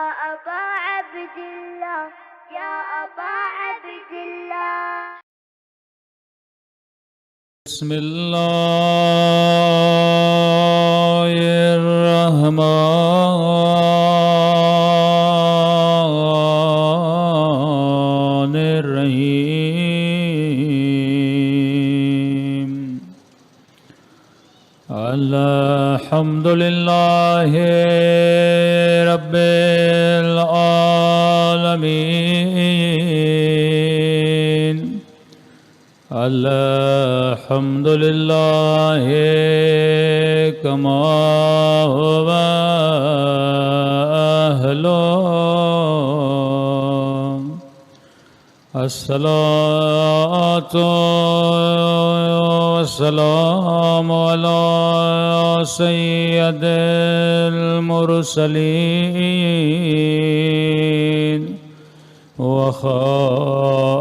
أبا عبد الله يا أبا عبد الله. بسم الله الرحمن الرحيم. الحمد لله رب العالمين. الحمد لله كما هو أهله. الصلاة والسلام على سيد المرسلين وخاتم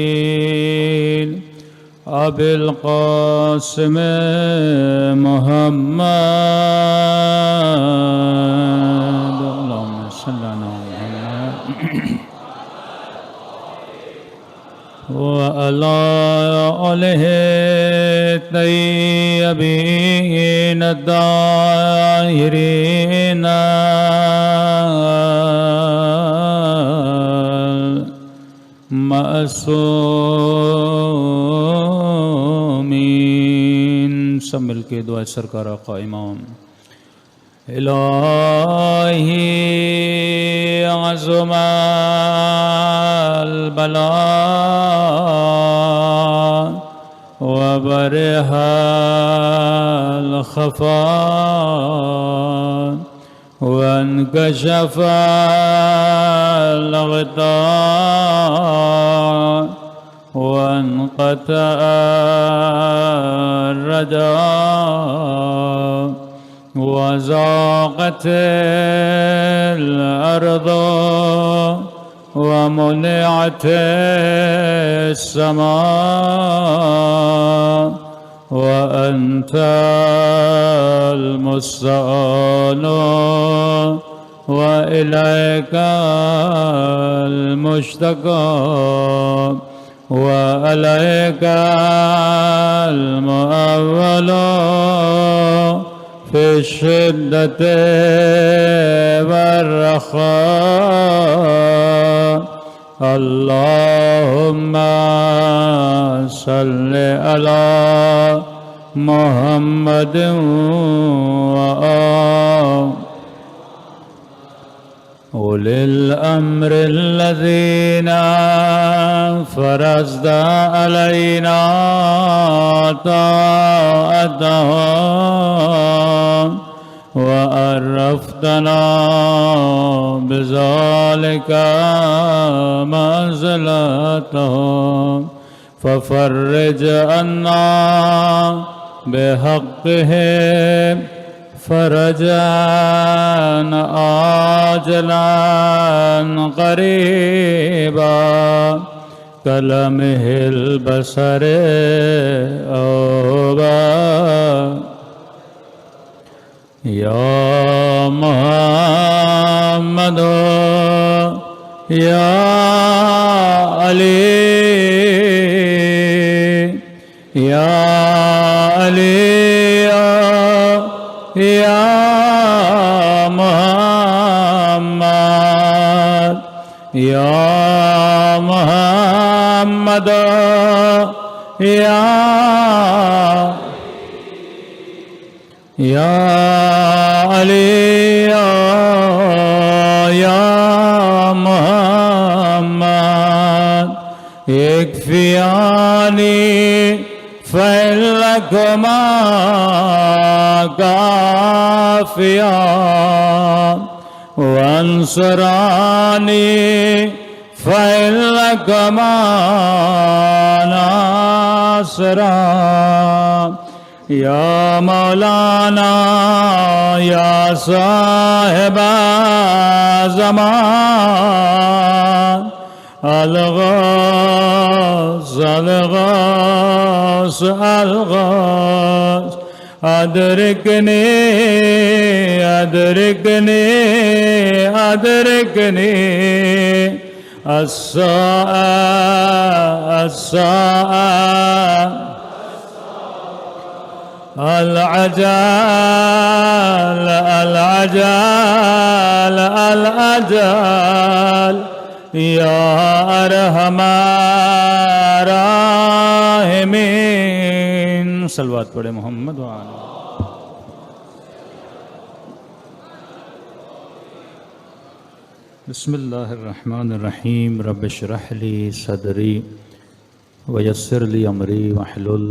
النبيين أبي القاسم محمد اللهم صل على محمد وعلى آله الطيبين الطاهرين معصومین. سب مل کے دعا سرکار آقا امام. الہی عظم البلاء وبرح الخفاء وانكشف الغطاء وانقطع الرجاء وزاقت الأرض ومنعت السماء وأنت المستعان وإليك المشتكى وعليك المؤول في الشدة والرخاء. اللهم صل على محمد أولي الأمر الذين فرضت علينا طاعتهم وعرفتنا بذلك منزلتهم ففرج عنا بحقهم فرجا عاجلا قريبا كلمح البصر أوبا. يا محمد يا علي يا علي يا محمد يا محمد يا علي يا محمد يكفياني فإنكما كافيان وانصراني فإنكما ناصران. يا مولانا يا صاحب زمان الغوث الغوث الغوث أدركني أدركني أدركني الساعة الساعة العجل العجل العجل يا أرحم الراحمين صلوات پڑھے محمد وآلہ بسم اللہ الرحمن الرحیم رب اشرح لی صدری ویسر لی امری واحلل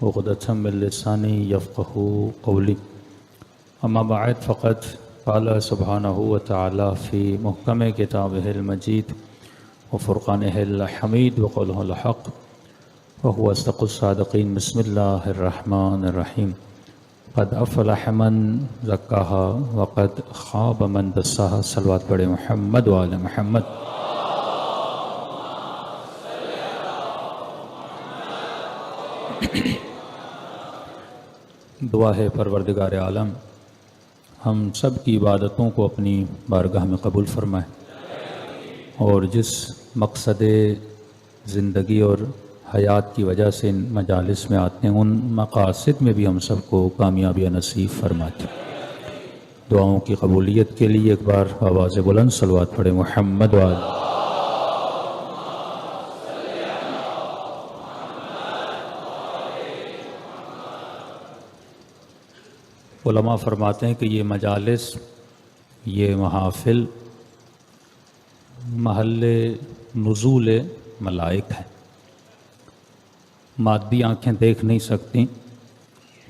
عقدۃ من لسانی یفقہوا قولی اما بعد فقد قال سبحانہ وتعالی فی محکم کتابہ المجید وفرقانہ الحمید وقولہ الحق وهو اصدق الصادقین بسم اللہ الرحمن الرحیم قد افلح من زکاہا وقد خاب من دساہا صلوات پڑھے محمد وآل محمد دعا ہے پروردگار عالم ہم سب کی عبادتوں کو اپنی بارگاہ میں قبول فرمائے اور جس مقصد زندگی اور حیات کی وجہ سے ان مجالس میں آتے ہیں ان مقاصد میں بھی ہم سب کو کامیابی نصیب فرماتے ہیں۔ دعاؤں کی قبولیت کے لیے ایک بار آواز بلند صلوات پڑھے محمد وآلہ علماء فرماتے ہیں کہ یہ مجالس یہ محافل محل نزول ملائک ہیں۔ مادی آنکھیں دیکھ نہیں سکتی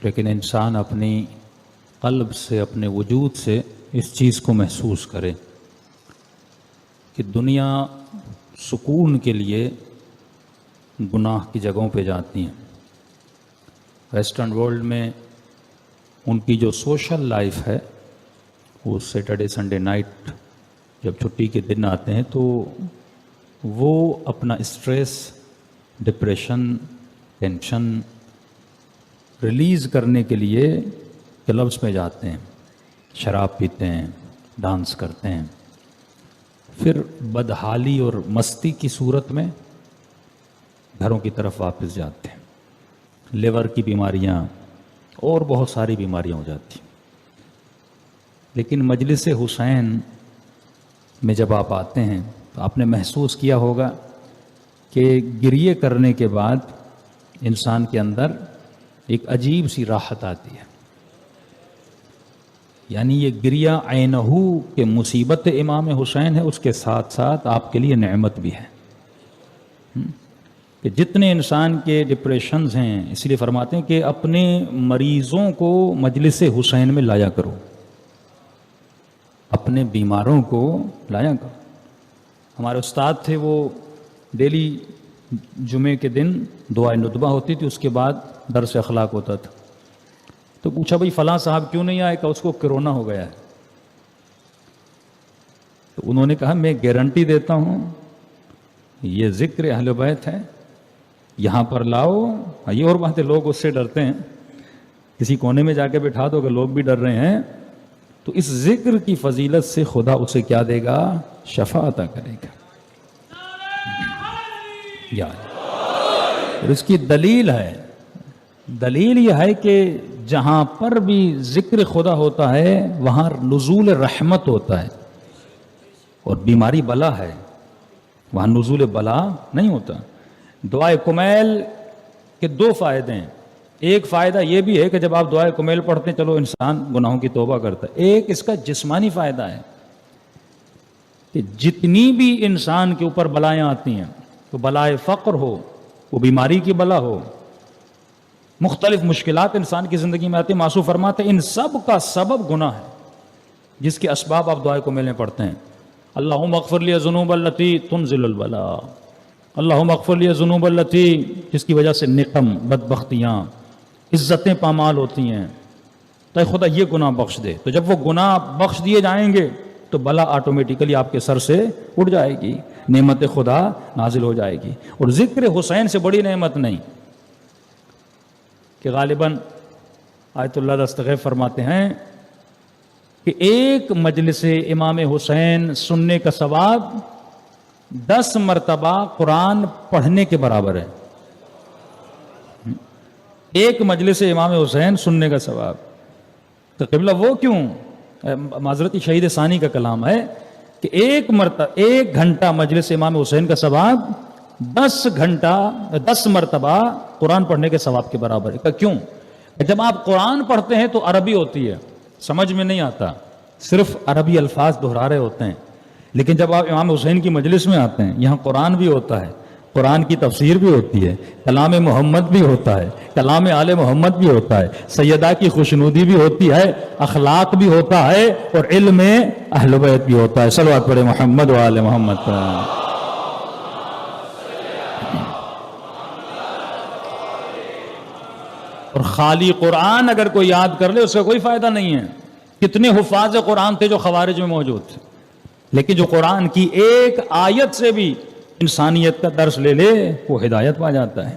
لیکن انسان اپنی قلب سے اپنے وجود سے اس چیز کو محسوس کرے کہ دنیا سکون کے لیے گناہ کی جگہوں پہ جاتی ہیں۔ ویسٹرن ورلڈ میں ان کی جو سوشل لائف ہے وہ سیٹرڈے سنڈے نائٹ جب چھٹی کے دن آتے ہیں تو وہ اپنا اسٹریس ڈپریشن ٹینشن ریلیز کرنے کے لیے کلبس میں جاتے ہیں، شراب پیتے ہیں، ڈانس کرتے ہیں، پھر بدحالی اور مستی کی صورت میں گھروں کی طرف واپس جاتے ہیں۔ لیور کی بیماریاں اور بہت ساری بیماریاں ہو جاتی ہیں۔ لیکن مجلس حسین میں جب آپ آتے ہیں تو آپ نے محسوس کیا ہوگا کہ گریے کرنے کے بعد انسان کے اندر ایک عجیب سی راحت آتی ہے۔ یعنی یہ گریہ عینہ کہ مصیبت امام حسین ہے، اس کے ساتھ ساتھ آپ کے لیے نعمت بھی ہے کہ جتنے انسان کے ڈپریشنز ہیں اس لیے فرماتے ہیں کہ اپنے مریضوں کو مجلس حسین میں لایا کرو، اپنے بیماروں کو لایا کرو۔ ہمارے استاد تھے، وہ ڈیلی جمعے کے دن دعائے ندبہ ہوتی تھی، اس کے بعد درس اخلاق ہوتا تھا۔ تو پوچھا بھائی فلاں صاحب کیوں نہیں آئے؟ کہ اس کو کرونا ہو گیا ہے۔ تو انہوں نے کہا میں گارنٹی دیتا ہوں یہ ذکر اہل بیت ہے، یہاں پر لاؤ۔ یہ اور بات ہے لوگ اس سے ڈرتے ہیں، کسی کونے میں جا کے بٹھا دو کہ لوگ بھی ڈر رہے ہیں، تو اس ذکر کی فضیلت سے خدا اسے کیا دے گا؟ شفا عطا کرے گا۔ اور اس کی دلیل ہے، دلیل یہ ہے کہ جہاں پر بھی ذکر خدا ہوتا ہے وہاں نزول رحمت ہوتا ہے، اور بیماری بلا ہے وہاں نزول بلا نہیں ہوتا۔ دعائے کمیل کے دو فائدے ہیں۔ ایک فائدہ یہ بھی ہے کہ جب آپ دعائے کمیل پڑھتے ہیں چلو انسان گناہوں کی توبہ کرتا ہے۔ ایک اس کا جسمانی فائدہ ہے کہ جتنی بھی انسان کے اوپر بلائیں آتی ہیں، تو بلائے فقر ہو، وہ بیماری کی بلا ہو، مختلف مشکلات انسان کی زندگی میں آتی ہیں، معصوم فرماتے ہیں ان سب کا سبب گناہ ہے، جس کے اسباب آپ دعائے کمیل میں پڑھتے ہیں۔ اللہم اغفر لی ذنوب التی تنزل البلا، اللہم اغفر لی ذنوب التی، جس کی وجہ سے نقم، بدبختیاں، عزتیں پامال ہوتی ہیں، تو خدا یہ گناہ بخش دے۔ تو جب وہ گناہ بخش دیے جائیں گے تو بلا آٹومیٹیکلی آپ کے سر سے اٹھ جائے گی، نعمت خدا نازل ہو جائے گی۔ اور ذکر حسین سے بڑی نعمت نہیں کہ غالباً آیت اللہ دستغیب فرماتے ہیں کہ ایک مجلس امام حسین سننے کا ثواب 10 مرتبہ قرآن پڑھنے کے برابر ہے. ایک مجلس امام حسین سننے کا ثواب. تو قبلہ وہ کیوں؟ معذرت شہید ثانی کا کلام ہے کہ ایک گھنٹہ مجلس امام حسین کا ثواب 10 مرتبہ قرآن پڑھنے کے ثواب کے برابر ہے. کیوں؟ جب آپ قرآن پڑھتے ہیں تو عربی ہوتی ہے، سمجھ میں نہیں آتا، صرف عربی الفاظ دہرا رہے ہوتے ہیں. لیکن جب آپ امام حسین کی مجلس میں آتے ہیں، یہاں قرآن بھی ہوتا ہے، قرآن کی تفسیر بھی ہوتی ہے، کلام محمد بھی ہوتا ہے، کلام آل محمد بھی ہوتا ہے، سیدہ کی خوشنودی بھی ہوتی ہے، اخلاق بھی ہوتا ہے، اور علم اہل بیت بھی ہوتا ہے. صلوات پڑھے محمد و آل محمد پر. اور خالی قرآن اگر کوئی یاد کر لے اس کا کوئی فائدہ نہیں ہے. کتنے حفاظ قرآن تھے جو خوارج میں موجود تھے، لیکن جو قرآن کی ایک آیت سے بھی انسانیت کا درس لے لے وہ ہدایت پا جاتا ہے.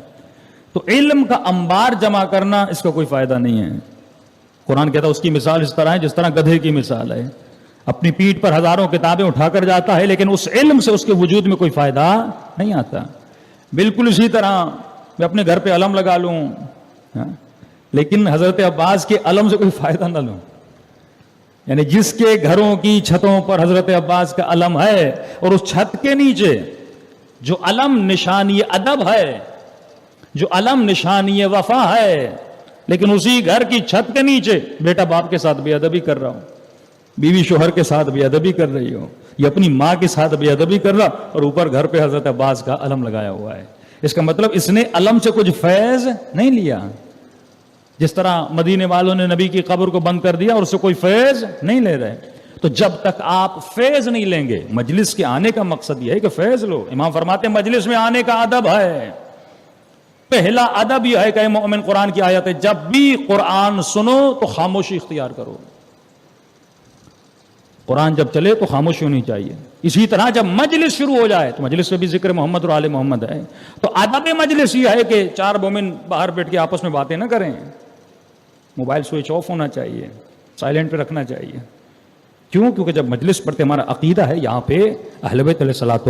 تو علم کا انبار جمع کرنا اس کا کوئی فائدہ نہیں ہے. قرآن کہتا ہے اس کی مثال اس طرح ہے جس طرح گدھے کی مثال ہے. اپنی پیٹھ پر ہزاروں کتابیں اٹھا کر جاتا ہے لیکن اس علم سے اس کے وجود میں کوئی فائدہ نہیں آتا. بالکل اسی طرح میں اپنے گھر پہ علم لگا لوں لیکن حضرت عباس کے علم سے کوئی فائدہ نہ لوں. یعنی جس کے گھروں کی چھتوں پر حضرت عباس کا علم ہے اور اس چھت کے نیچے جو علم نشانی ادب ہے، جو علم نشانی وفا ہے، لیکن اسی گھر کی چھت کے نیچے بیٹا باپ کے ساتھ بے ادبی کر رہا ہوں، بیوی شوہر کے ساتھ بے ادبی کر رہی ہو، یا اپنی ماں کے ساتھ بے ادبی کر رہا، اور اوپر گھر پہ حضرت عباس کا علم لگایا ہوا ہے. اس کا مطلب اس نے علم سے کچھ فیض نہیں لیا. جس طرح مدینے والوں نے نبی کی قبر کو بند کر دیا اور اس سے کوئی فیض نہیں لے رہے. تو جب تک آپ فیض نہیں لیں گے، مجلس کے آنے کا مقصد یہ ہے کہ فیض لو. امام فرماتے ہیں مجلس میں آنے کا ادب ہے، پہلا ادب یہ ہے کہ اے مومن، قرآن کی آیت ہے جب بھی قرآن سنو تو خاموشی اختیار کرو. قرآن جب چلے تو خاموشی ہونی چاہیے. اسی طرح جب مجلس شروع ہو جائے تو مجلس میں بھی ذکر محمد اور آل محمد ہے. تو ادب مجلس یہ ہے کہ 4 مومن باہر بیٹھ کے آپس میں باتیں نہ کریں. موبائل سوئچ آف ہونا چاہیے، سائلنٹ پہ رکھنا چاہیے. کیوں؟ کیونکہ جب مجلس پڑھتے ہمارا عقیدہ ہے یہاں پہ اہل بیت علیہ الصلوۃ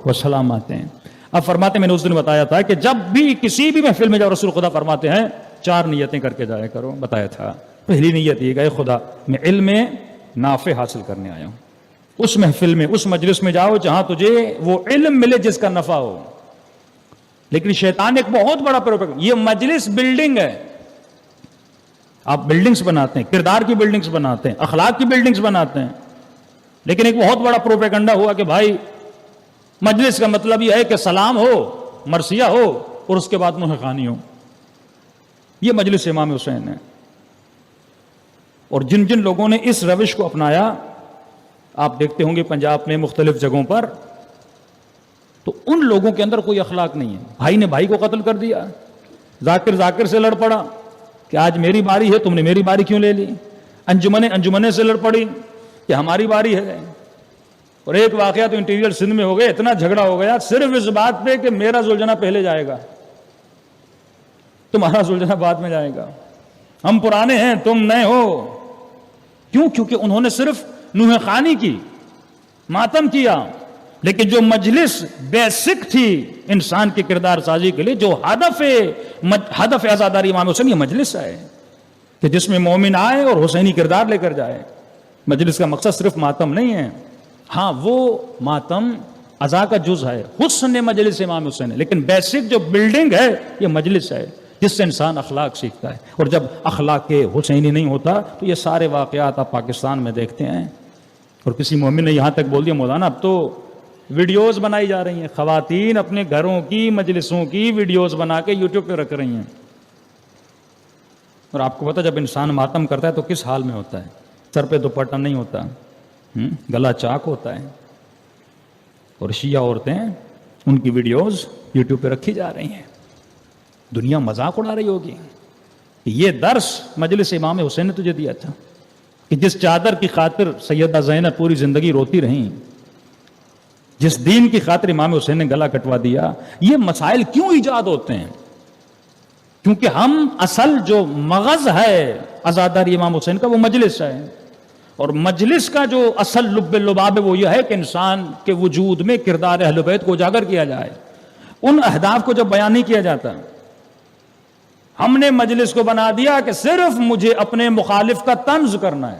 والسلام آتے ہیں. اب فرماتے ہیں میں نے اس دن بتایا تھا کہ جب بھی کسی بھی محفل میں جاؤ رسول خدا فرماتے ہیں 4 نیتیں کر کے جایا کرو. بتایا تھا پہلی نیت یہ کہ اے خدا میں علم نافع حاصل کرنے آیا ہوں. اس محفل میں اس مجلس میں جاؤ جہاں تجھے وہ علم ملے جس کا نفع ہو. لیکن شیطان ایک بہت بڑا پروپیگنڈا، یہ مجلس بلڈنگ ہے. آپ بلڈنگز بناتے ہیں، کردار کی بلڈنگز بناتے ہیں، اخلاق کی بلڈنگز بناتے ہیں، لیکن ایک بہت بڑا پروپیگنڈا ہوا کہ بھائی مجلس کا مطلب یہ ہے کہ سلام ہو، مرثیہ ہو اور اس کے بعد منہ خوانی ہو. یہ مجلس امام حسین ہے. اور جن جن لوگوں نے اس روش کو اپنایا آپ دیکھتے ہوں گے پنجاب میں مختلف جگہوں پر، تو ان لوگوں کے اندر کوئی اخلاق نہیں ہے. بھائی نے بھائی کو قتل کر دیا، ذاکر سے لڑ پڑا کہ آج میری باری ہے تم نے میری باری کیوں لے لی. انجمنے سے لڑ پڑی کہ ہماری باری ہے. اور ایک واقعہ تو انٹیریئر سندھ میں ہو گیا، اتنا جھگڑا ہو گیا صرف اس بات پہ کہ میرا زلجھنا پہلے جائے گا، تمہارا زلجھنا بعد میں جائے گا، ہم پرانے ہیں تم نئے ہو. کیوں؟ کیونکہ انہوں نے صرف نوح خوانی کی، ماتم کیا. لیکن جو مجلس بیسک تھی انسان کے کردار سازی کے لیے، جو ہدف عزاداری امام حسین، یہ مجلس ہے کہ جس میں مومن آئے اور حسینی کردار لے کر جائے. مجلس کا مقصد صرف ماتم نہیں ہے. ہاں وہ ماتم عزا کا جز ہے، حسن مجلس امام حسین ہے، لیکن بیسک جو بلڈنگ ہے یہ مجلس ہے جس سے انسان اخلاق سیکھتا ہے. اور جب اخلاق کے حسینی نہیں ہوتا تو یہ سارے واقعات آپ پاکستان میں دیکھتے ہیں. اور کسی مومن نے یہاں تک بول دیا مولانا اب تو ویڈیوز بنائی جا رہی ہیں، خواتین اپنے گھروں کی مجلسوں کی ویڈیوز بنا کے یوٹیوب پہ رکھ رہی ہیں. اور آپ کو پتا جب انسان ماتم کرتا ہے تو کس حال میں ہوتا ہے؟ سر پہ دوپٹہ نہیں ہوتا، گلا چاک ہوتا ہے. اور شیعہ عورتیں ان کی ویڈیوز یوٹیوب پہ رکھی جا رہی ہیں. دنیا مذاق اڑا رہی ہوگی. یہ درس مجلس امام حسین نے تجھے دیا تھا کہ جس چادر کی خاطر سیدہ زینب پوری زندگی روتی رہیں، جس دین کی خاطر امام حسین نے گلا کٹوا دیا. یہ مسائل کیوں ایجاد ہوتے ہیں؟ کیونکہ ہم اصل جو مغز ہے عزاداری امام حسین کا وہ مجلس ہے. اور مجلس کا جو اصل لب لباب ہے وہ یہ ہے کہ انسان کے وجود میں کردار اہل بیت کو اجاگر کیا جائے. ان اہداف کو جب بیان نہیں کیا جاتا, ہم نے مجلس کو بنا دیا کہ صرف مجھے اپنے مخالف کا طنز کرنا ہے,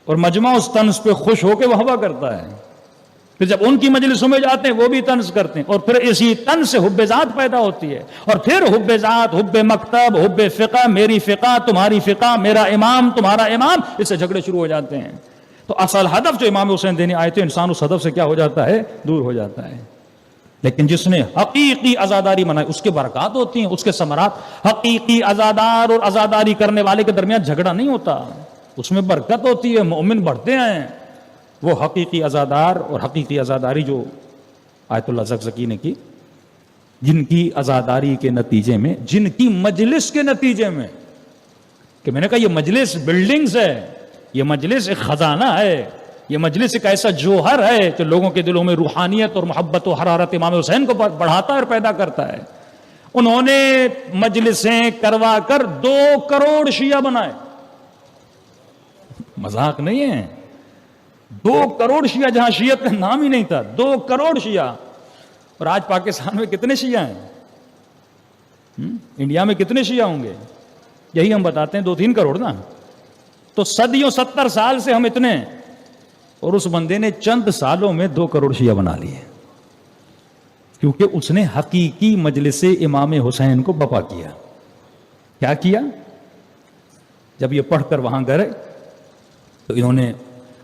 اور مجمع اس طنز پہ خوش ہو کے وہوہ کرتا ہے. پھر جب ان کی مجلسوں میں جاتے ہیں وہ بھی طنز کرتے ہیں, اور پھر اسی طنز سے حب ذات پیدا ہوتی ہے, اور پھر حب ذات, حب مکتب, حب فقہ, میری فقہ تمہاری فقہ, میرا امام تمہارا امام, اس سے جھگڑے شروع ہو جاتے ہیں. تو اصل ہدف جو امام حسین دینے آئے تھے, انسان اس ہدف سے کیا ہو جاتا ہے, دور ہو جاتا ہے. لیکن جس نے حقیقی عزاداری منائی اس کے برکات ہوتی ہیں, اس کے ثمرات. حقیقی عزادار اور عزاداری کرنے والے کے درمیان جھگڑا نہیں ہوتا, اس میں برکت ہوتی ہے, مومن بڑھتے ہیں. وہ حقیقی عزادار اور حقیقی عزاداری جو آیت اللہ زکزکی نے کی, جن کی عزاداری کے نتیجے میں, جن کی مجلس کے نتیجے میں, کہ میں نے کہا یہ مجلس بلڈنگز ہے, یہ مجلس ایک خزانہ ہے, یہ مجلس ایک ایسا جوہر ہے جو لوگوں کے دلوں میں روحانیت اور محبت و حرارت امام حسین کو بڑھاتا ہے اور پیدا کرتا ہے. انہوں نے مجلسیں کروا کر 2 کروڑ شیعہ بنائے, مذاق نہیں ہے. 2 کروڑ شیعہ, جہاں شیعت کا نام ہی نہیں تھا, 2 کروڑ شیعہ. اور آج پاکستان میں کتنے شیعہ ہیں, انڈیا میں کتنے شیعہ ہوں گے, یہی ہم بتاتے ہیں 2-3 کروڑ نا. تو صدیوں 70 سال سے ہم اتنے, اور اس بندے نے چند سالوں میں 2 کروڑ شیعہ بنا لیے, کیونکہ اس نے حقیقی مجلس امام حسین کو بپا کیا. کیا کیا؟ جب یہ پڑھ کر وہاں گئے تو انہوں نے,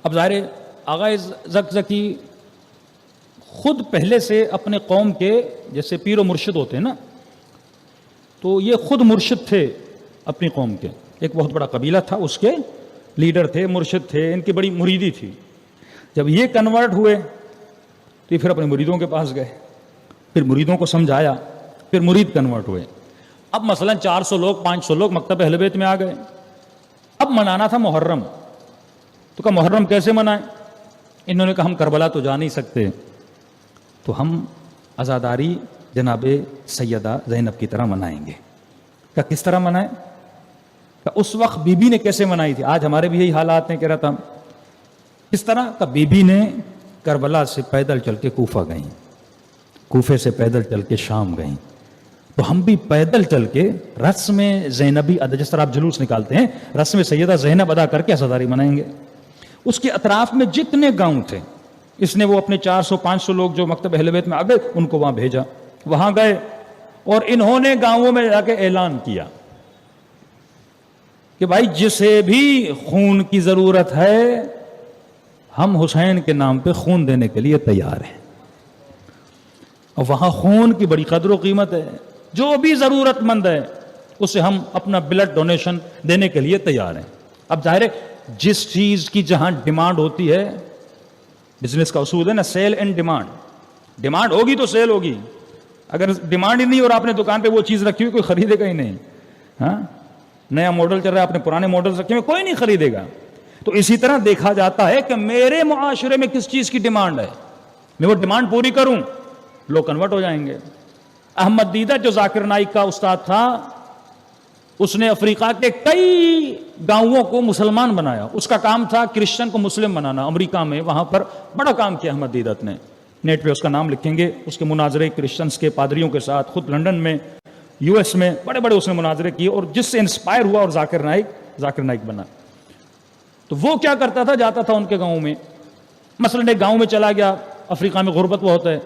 اب ظاہر آغا زکزکی خود پہلے سے اپنے قوم کے جیسے پیر و مرشد ہوتے ہیں نا, تو یہ خود مرشد تھے اپنی قوم کے. ایک بہت بڑا قبیلہ تھا, اس کے لیڈر تھے, مرشد تھے, ان کی بڑی مریدی تھی. جب یہ کنورٹ ہوئے تو یہ پھر اپنے مریدوں کے پاس گئے, پھر مریدوں کو سمجھایا, پھر مرید کنورٹ ہوئے. اب مثلا 400 لوگ 500 لوگ مکتب اہل بیت میں آ گئے. اب منانا تھا محرم, تو کہا محرم کیسے منائیں؟ انہوں نے کہا ہم کربلا تو جا نہیں سکتے, تو ہم عزاداری جناب سیدہ زینب کی طرح منائیں گے. کہا کس طرح منائیں؟ کہا اس وقت بی بی نے کیسے منائی تھی, آج ہمارے بھی یہی حالات ہیں. کہہ رہا تھا کس طرح؟ کہا بی بی نے کربلا سے پیدل چل کے کوفہ گئیں, کوفے سے پیدل چل کے شام گئیں, تو ہم بھی پیدل چل کے رسم زینبی ادا, جس طرح آپ جلوس نکالتے ہیں, رسم سیدہ زینب ادا کر کے عزاداری منائیں گے. اس کے اطراف میں جتنے گاؤں تھے, اس نے وہ اپنے 400-500 لوگ جو مکتب اہل بیت میں آ گئے ان کو وہاں بھیجا. وہاں گئے اور انہوں نے گاؤں میں جا کے اعلان کیا کہ بھائی جسے بھی خون کی ضرورت ہے ہم حسین کے نام پہ خون دینے کے لیے تیار ہیں. اور وہاں خون کی بڑی قدر و قیمت ہے, جو بھی ضرورت مند ہے اسے ہم اپنا بلڈ ڈونیشن دینے کے لیے تیار ہیں. اب ظاہر ہے جس چیز کی جہاں ڈیمانڈ ہوتی ہے, بزنس کا اصول ہے نا, سیل اینڈ ڈیمانڈ. ڈیمانڈ ہوگی تو سیل ہوگی, اگر ڈیمانڈ ہی نہیں اور آپ نے دکان پہ وہ چیز رکھی ہوئی, کوئی خریدے گا ہی نہیں. ہاں, نیا ماڈل چل رہا ہے, آپ نے پرانے ماڈل رکھے ہوئے, کوئی نہیں خریدے گا. تو اسی طرح دیکھا جاتا ہے کہ میرے معاشرے میں کس چیز کی ڈیمانڈ ہے, میں وہ ڈیمانڈ پوری کروں, لوگ کنورٹ ہو جائیں گے. احمد دیدہ جو ذاکر نائک کا استاد تھا, اس نے افریقہ کے کئی گاؤں کو مسلمان بنایا. اس کا کام تھا کرسچن کو مسلم بنانا. امریکہ میں وہاں پر بڑا کام کیا احمد دیدت نے, نیٹ پہ اس کا نام لکھیں گے. اس کے مناظرے کرسچنس کے پادریوں کے ساتھ, خود لنڈن میں, یو ایس میں بڑے بڑے اس نے مناظرے کیے, اور جس سے انسپائر ہوا اور ذاکر نائک بنا. تو وہ کیا کرتا تھا, جاتا تھا ان کے گاؤں میں, مثلا ایک گاؤں میں چلا گیا, افریقہ میں غربت بہت ہے,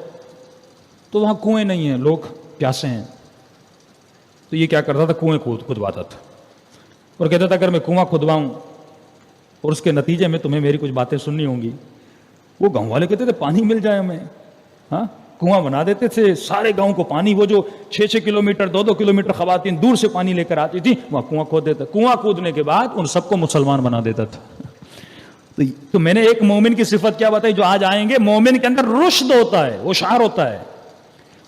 تو وہاں کنویں نہیں ہیں, لوگ پیاسے ہیں. تو یہ کیا کرتا تھا, کنویں کھدواتا تھا, اور کہتا تھا اگر میں کنواں کھدواؤں اور اس کے نتیجے میں تمہیں میری کچھ باتیں سننی ہوں گی. وہ گاؤں والے کہتے تھے پانی مل جائے ہمیں. ہاں, کنواں بنا دیتے تھے, سارے گاؤں کو پانی, وہ جو 6-6 کلومیٹر 2-2 کلومیٹر خواتین دور سے پانی لے کر آتی تھی, وہاں کنواں کھود دیتا. کنواں کودنے کے بعد ان سب کو مسلمان بنا دیتا تھا. تو میں نے ایک مومن کی صفت کیا بتائی, جو آج آئیں گے, مومن کے اندر رشد ہوتا ہے, وہ شعر ہوتا ہے,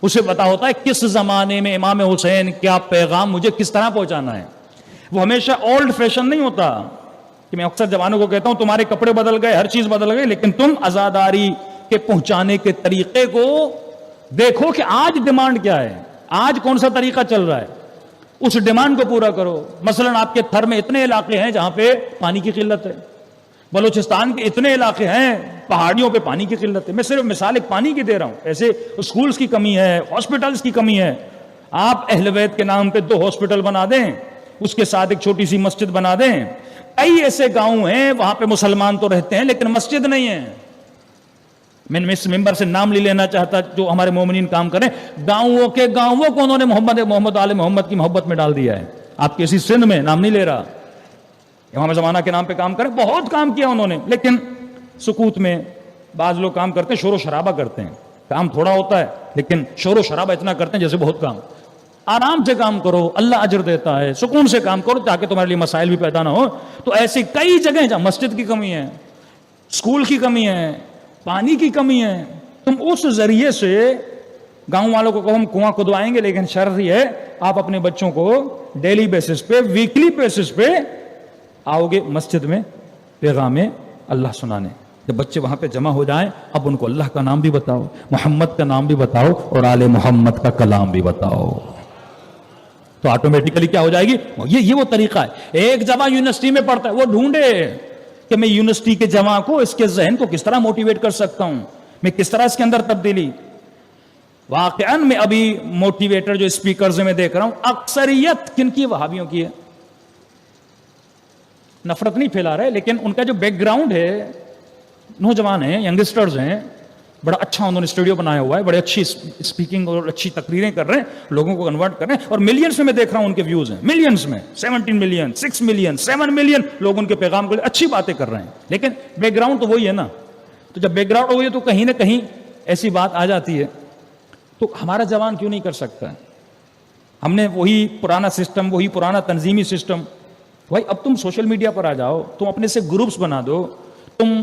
اسے پتا ہوتا ہے کس زمانے میں امام حسین کیا پیغام مجھے کس طرح پہنچانا ہے. وہ ہمیشہ اولڈ فیشن نہیں ہوتا, کہ میں اکثر جوانوں کو کہتا ہوں تمہارے کپڑے بدل گئے, ہر چیز بدل گئی, لیکن تم عزاداری کے پہنچانے کے طریقے کو دیکھو کہ آج ڈیمانڈ کیا ہے, آج کون سا طریقہ چل رہا ہے. اس ڈیمانڈ کو پورا کرو. مثلا آپ کے تھر میں اتنے علاقے ہیں جہاں پہ پانی کی قلت ہے, بلوچستان کے اتنے علاقے ہیں پہاڑیوں پہ پانی کی قلت ہے. میں صرف مثال ایک پانی کی دے رہا ہوں. ایسے اسکولز کی کمی ہے, ہاسپٹلز کی کمی ہے. آپ اہل بیت کے نام پہ 2 ہاسپٹل بنا دیں, اس کے ساتھ ایک چھوٹی سی مسجد بنا دیں. کئی ایسے گاؤں ہیں وہاں پہ مسلمان تو رہتے ہیں لیکن مسجد نہیں ہے. میں اس ممبر سے نام نہیں لینا چاہتا جو ہمارے مومنین کام کریں. گاؤں کو انہوں نے محمد آل محمد کی محبت میں ڈال دیا ہے. آپ کسی سندھ میں نام نہیں لے رہا, امام زمانہ کے نام پہ کام کریں, بہت کام کیا انہوں نے, لیکن سکوت میں. بعض لوگ کام کرتے ہیں شور و شرابہ کرتے ہیں, کام تھوڑا ہوتا ہے لیکن شور و شرابہ اتنا کرتے ہیں جیسے بہت کام. آرام سے کام کرو, اللہ اجر دیتا ہے. سکون سے کام کرو تاکہ تمہارے لیے مسائل بھی پیدا نہ ہو. تو ایسی کئی جگہیں جہاں مسجد کی کمی ہے, اسکول کی کمی ہے, پانی کی کمی ہے, تم اس ذریعے سے گاؤں والوں کو کہو ہم کنواں کھدوائیں گے, لیکن شرط یہ ہے آپ اپنے بچوں کو ڈیلی بیسس پہ, ویکلی بیسس پہ آؤ گے مسجد میں پیغام اللہ سنانے. جب بچے وہاں پہ جمع ہو جائیں, اب ان کو اللہ کا نام بھی بتاؤ, محمد کا نام بھی بتاؤ, اور آل محمد کا کلام بھی بتاؤ. تو آٹومیٹیکلی کیا ہو جائے گی. یہ وہ طریقہ ہے. ایک جمع یونیورسٹی میں پڑھتا ہے, وہ ڈھونڈے کہ میں یونیورسٹی کے جمع کو, اس کے ذہن کو کس طرح موٹیویٹ کر سکتا ہوں, میں کس طرح اس کے اندر تبدیلی. واقعاً میں ابھی موٹیویٹر جو اسپیکرز میں دیکھ رہا ہوں, اکثریت کن کی, وہابیوں کی ہے. نفرت نہیں پھیلا رہے, لیکن ان کا جو بیک گراؤنڈ ہے, نوجوان ہیں, ینگسٹرز ہیں, بڑا اچھا انہوں نے اسٹوڈیو بنایا ہوا ہے, بڑے اچھی اسپیکنگ اور اچھی تقریریں کر رہے ہیں, لوگوں کو کنورٹ کر رہے ہیں, اور ملینز میں دیکھ رہا ہوں ان کے ویوز ہیں, ملینز میں, 17 ملین, 6 ملین, 7 ملین لوگ ان کے پیغام کو اچھی باتیں کر رہے ہیں, لیکن بیک گراؤنڈ تو وہی ہے نا. تو جب بیک گراؤنڈ وہی ہے تو کہیں نہ کہیں ایسی بات آ جاتی ہے. تو ہمارا جوان کیوں نہیں کر سکتا ہے؟ ہم نے وہی پرانا سسٹم, وہی پرانا تنظیمی سسٹم. بھائی اب تم سوشل میڈیا پر آ جاؤ, تم اپنے سے گروپس بنا دو, تم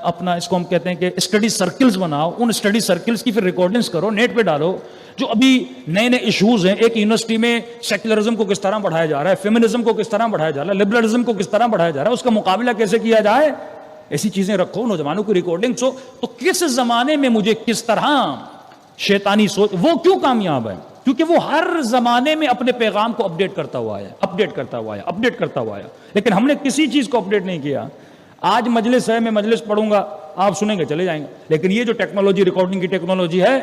اپنا اس کو ہم کہتے ہیں کہ اسٹڈی سرکلز بناؤ, ان اسٹڈی سرکلز کی پھر ریکارڈنگز کرو, نیٹ پہ ڈالو. جو ابھی نئے نئے ایشوز ہیں, ایک یونیورسٹی میں سیکولرزم کو کس طرح بڑھایا جا رہا ہے, فیمنزم کو کس طرح بڑھایا جا رہا ہے, لبرلزم کو کس طرح بڑھایا جا رہا ہے, اس کا مقابلہ کیسے کیا جائے, ایسی چیزیں رکھو, نوجوانوں کی ریکارڈنگز ہو. تو کس زمانے میں مجھے کس طرح شیطانی سوچ, وہ کیوں کامیاب ہے؟ کیونکہ وہ ہر زمانے میں اپنے پیغام کو اپڈیٹ کرتا ہوا ہے, لیکن ہم نے کسی چیز کو اپڈیٹ نہیں کیا. آج مجلس ہے, میں مجلس پڑھوں گا, آپ سنیں گے چلے جائیں گے, لیکن یہ جو ٹیکنالوجی, ریکارڈنگ کی ٹیکنالوجی ہے,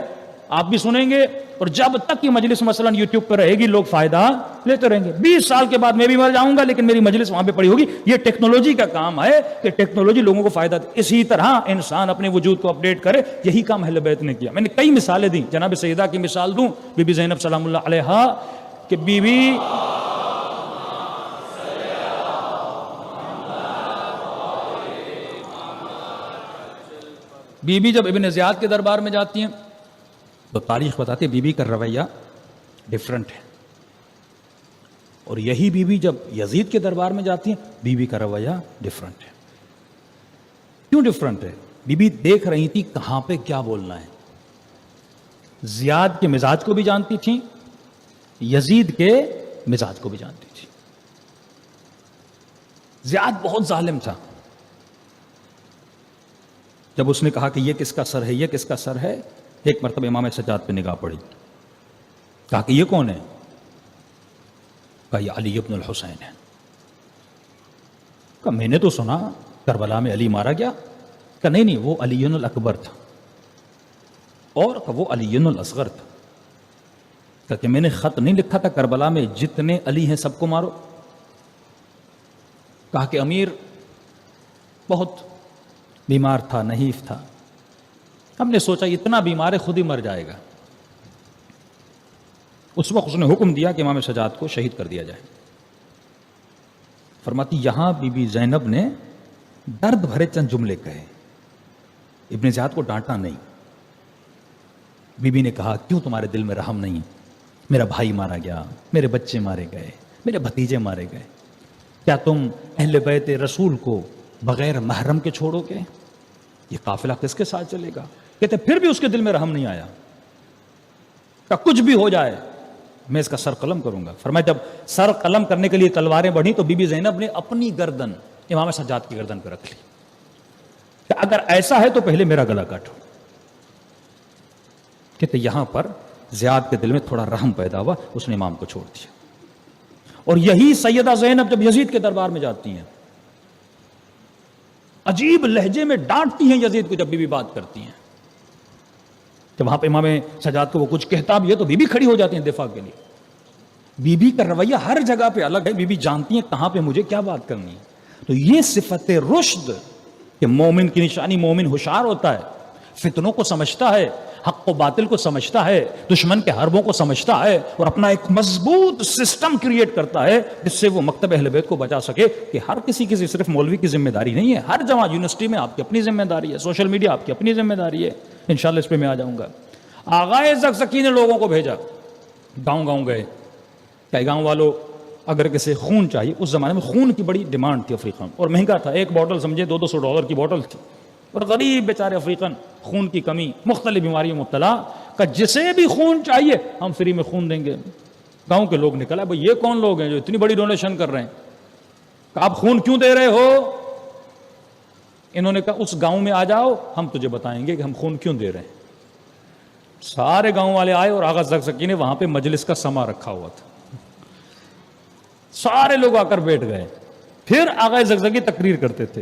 آپ بھی سنیں گے, اور جب تک یہ مجلس مثلا یوٹیوب پہ رہے گی لوگ فائدہ لیتے رہیں گے. 20 سال کے بعد میں بھی مر جاؤں گا لیکن میری مجلس وہاں پہ پڑی ہوگی. یہ ٹیکنالوجی کا کام ہے کہ ٹیکنالوجی لوگوں کو فائدہ دے. اسی طرح انسان اپنے وجود کو اپڈیٹ کرے, یہی کام اہل بیت نے کیا. میں نے کئی مثالیں دی, جناب سیدہ کی مثال دوں, بی بی زینب سلام اللہ علیہا, کہ بی بی جب ابن زیاد کے دربار میں جاتی ہیں تو تاریخ بتاتی ہے بی بی کا رویہ ڈیفرنٹ ہے, اور یہی بی بی جب یزید کے دربار میں جاتی ہیں, بی بی کا رویہ ڈیفرنٹ ہے. کیوں ڈیفرنٹ ہے؟ بی بی دیکھ رہی تھی کہاں پہ کیا بولنا ہے. زیاد کے مزاج کو بھی جانتی تھی, یزید کے مزاج کو بھی جانتی تھی. زیاد بہت ظالم تھا. جب اس نے کہا کہ یہ کس کا سر ہے, یہ کس کا سر ہے, ایک مرتبہ امام سجاد پہ نگاہ پڑی, کہا کہ یہ کون ہے؟ کہا یہ علی ابن الحسین ہے. کہا میں نے تو سنا کربلا میں علی مارا گیا. کہا نہیں, وہ علی الاکبر تھا, اور وہ علی الاصغر تھا. کہا کہ میں نے خط نہیں لکھا تھا کربلا میں جتنے علی ہیں سب کو مارو. کہا کہ امیر بہت بیمار تھا, نحیف تھا, ہم نے سوچا اتنا بیمار ہے خود ہی مر جائے گا. اس وقت اس نے حکم دیا کہ امام سجاد کو شہید کر دیا جائے. فرماتی یہاں بی بی زینب نے درد بھرے چند جملے کہے, ابن زیاد کو ڈانٹا نہیں. بی بی نے کہا کیوں تمہارے دل میں رحم نہیں؟ میرا بھائی مارا گیا, میرے بچے مارے گئے, میرے بھتیجے مارے گئے, کیا تم اہل بیت رسول کو بغیر محرم کے چھوڑو گے؟ یہ قافلہ کس کے ساتھ چلے گا؟ کہتے پھر بھی اس کے دل میں رحم نہیں آیا. کہ کچھ بھی ہو جائے میں اس کا سر قلم کروں گا. فرمایا جب سر قلم کرنے کے لیے تلواریں بڑھی تو بی بی زینب نے اپنی گردن امام سجاد کی گردن پہ رکھ لی کہ اگر ایسا ہے تو پہلے میرا گلا کاٹو. کہتے یہاں پر زیاد کے دل میں تھوڑا رحم پیدا ہوا, اس نے امام کو چھوڑ دیا. اور یہی سیدہ زینب جب یزید کے دربار میں جاتی ہیں، عجیب لہجے میں ڈانٹتی ہیں یزید کو جب بی بی بات کرتی ہیں. جب وہاں پہ امام سجاد کو وہ کچھ کہتا بھی ہے تو بی بی کھڑی ہو جاتی ہیں دفاع کے لیے. بی بی کا رویہ ہر جگہ پہ الگ ہے، بی بی جانتی ہیں کہاں پہ مجھے کیا بات کرنی ہے. تو یہ صفت رشد کہ مومن کی نشانی، مومن ہوشیار ہوتا ہے، فتنوں کو سمجھتا ہے، حق و باطل کو سمجھتا ہے، دشمن کے حربوں کو سمجھتا ہے، اور اپنا ایک مضبوط سسٹم کریٹ کرتا ہے جس سے وہ مکتب اہل بیت کو بچا سکے. کہ ہر کسی کی صرف مولوی کی ذمہ داری نہیں ہے، ہر جماعت یونیورسٹی میں آپ کی اپنی ذمہ داری ہے، سوشل میڈیا آپ کی اپنی ذمہ داری ہے. انشاءاللہ اس پہ میں آ جاؤں گا. آغائے زکزکی نے لوگوں کو بھیجا، گاؤں گاؤں گئے کہ گاؤں والوں اگر کسی خون چاہیے، اس زمانے میں خون کی بڑی ڈیمانڈ تھی افریقہ میں، اور مہنگا تھا، ایک بوٹل سمجھے $200 کی بوٹل تھی، اور غریب بیچارے افریقن، خون کی کمی، مختلف بیماریوں میں مبتلا، کہ جسے بھی خون چاہیے ہم فری میں خون دیں گے. گاؤں کے لوگ نکلا، بھئی یہ کون لوگ ہیں جو اتنی بڑی ڈونیشن کر رہے ہیں، کہ آپ خون کیوں دے رہے ہو؟ انہوں نے کہا اس گاؤں میں آ جاؤ، ہم تجھے بتائیں گے کہ ہم خون کیوں دے رہے ہیں. سارے گاؤں والے آئے اور آغا زکزکی نے وہاں پہ مجلس کا سما رکھا ہوا تھا، سارے لوگ آ کر بیٹھ گئے. پھر آغا زکزکی تقریر کرتے تھے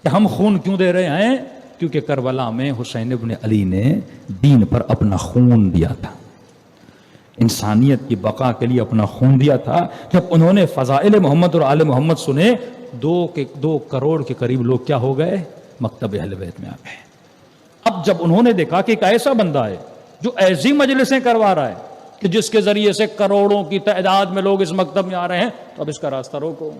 کہ ہم خون کیوں دے رہے ہیں، کیونکہ کربلا میں حسین ابن علی نے دین پر اپنا خون دیا تھا، انسانیت کی بقا کے لیے اپنا خون دیا تھا. جب انہوں نے فضائل محمد اور آل محمد سنے، 2 کروڑ کے قریب لوگ کیا ہو گئے؟ مکتب اہل بیت میں آ گئے. اب جب انہوں نے دیکھا کہ ایک ایسا بندہ ہے جو ایسی مجلسیں کروا رہا ہے کہ جس کے ذریعے سے کروڑوں کی تعداد میں لوگ اس مکتب میں آ رہے ہیں، تو اب اس کا راستہ روکو.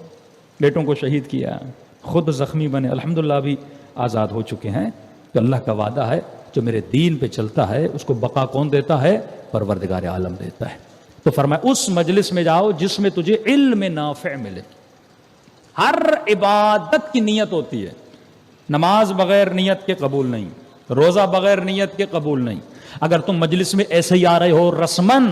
بیٹوں کو شہید کیا، خود زخمی بنے، الحمدللہ بھی آزاد ہو چکے ہیں. تو اللہ کا وعدہ ہے جو میرے دین پہ چلتا ہے اس کو بقا کون دیتا ہے؟ پروردگار عالم دیتا ہے. تو فرمایا اس مجلس میں جاؤ جس میں تجھے علم نافع ملے. ہر عبادت کی نیت ہوتی ہے، نماز بغیر نیت کے قبول نہیں، روزہ بغیر نیت کے قبول نہیں. اگر تم مجلس میں ایسے ہی آ رہے ہو رسمن،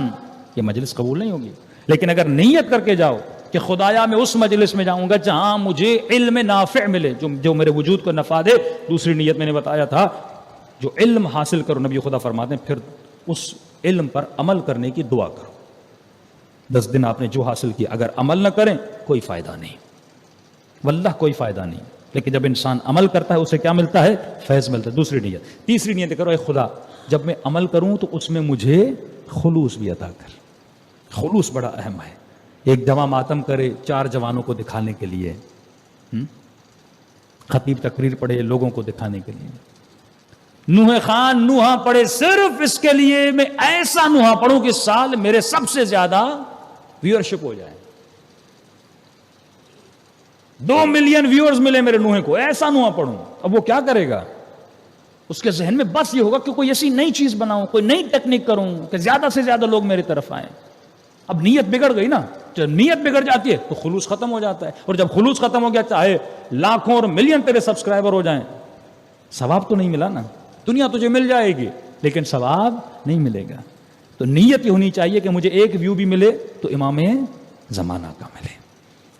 یہ مجلس قبول نہیں ہوگی. لیکن اگر نیت کر کے جاؤ کہ خدایا میں اس مجلس میں جاؤں گا جہاں مجھے علم نافع ملے، جو میرے وجود کو نفع دے. دوسری نیت میں نے بتایا تھا، جو علم حاصل کرو، نبی خدا فرماتے ہیں پھر اس علم پر عمل کرنے کی دعا کرو. 10 دن آپ نے جو حاصل کیا اگر عمل نہ کریں کوئی فائدہ نہیں، واللہ کوئی فائدہ نہیں. لیکن جب انسان عمل کرتا ہے اسے کیا ملتا ہے؟ فیض ملتا ہے. دوسری نیت. تیسری نیت کرو، اے خدا جب میں عمل کروں تو اس میں مجھے خلوص بھی عطا کر. خلوص بڑا اہم ہے. ایک جوان ماتم کرے 4 جوانوں کو دکھانے کے لیے، خطیب تقریر پڑھے لوگوں کو دکھانے کے لیے، نوح خان نوحہ پڑھے صرف اس کے لیے میں ایسا نوحہ پڑھوں کہ سال میرے سب سے زیادہ ویورشپ ہو جائے، 2 ملین ویورز ملے میرے نوحے کو، ایسا نوحہ پڑھوں. اب وہ کیا کرے گا؟ اس کے ذہن میں بس یہ ہوگا کہ کوئی ایسی نئی چیز بناؤں، کوئی نئی ٹیکنیک کروں کہ زیادہ سے زیادہ لوگ میری طرف آئیں. اب نیت بگڑ گئی نا، جب نیت بگڑ جاتی ہے تو خلوص ختم ہو جاتا ہے. اور جب خلوص ختم ہو گیا چاہے لاکھوں اور ملین تیرے سبسکرائبر ہو جائیں، ثواب تو نہیں ملا نا. دنیا تجھے مل جائے گی لیکن ثواب نہیں ملے گا. تو نیت یہ ہونی چاہیے کہ مجھے 1 ویو بھی ملے تو امام زمانہ کا ملے،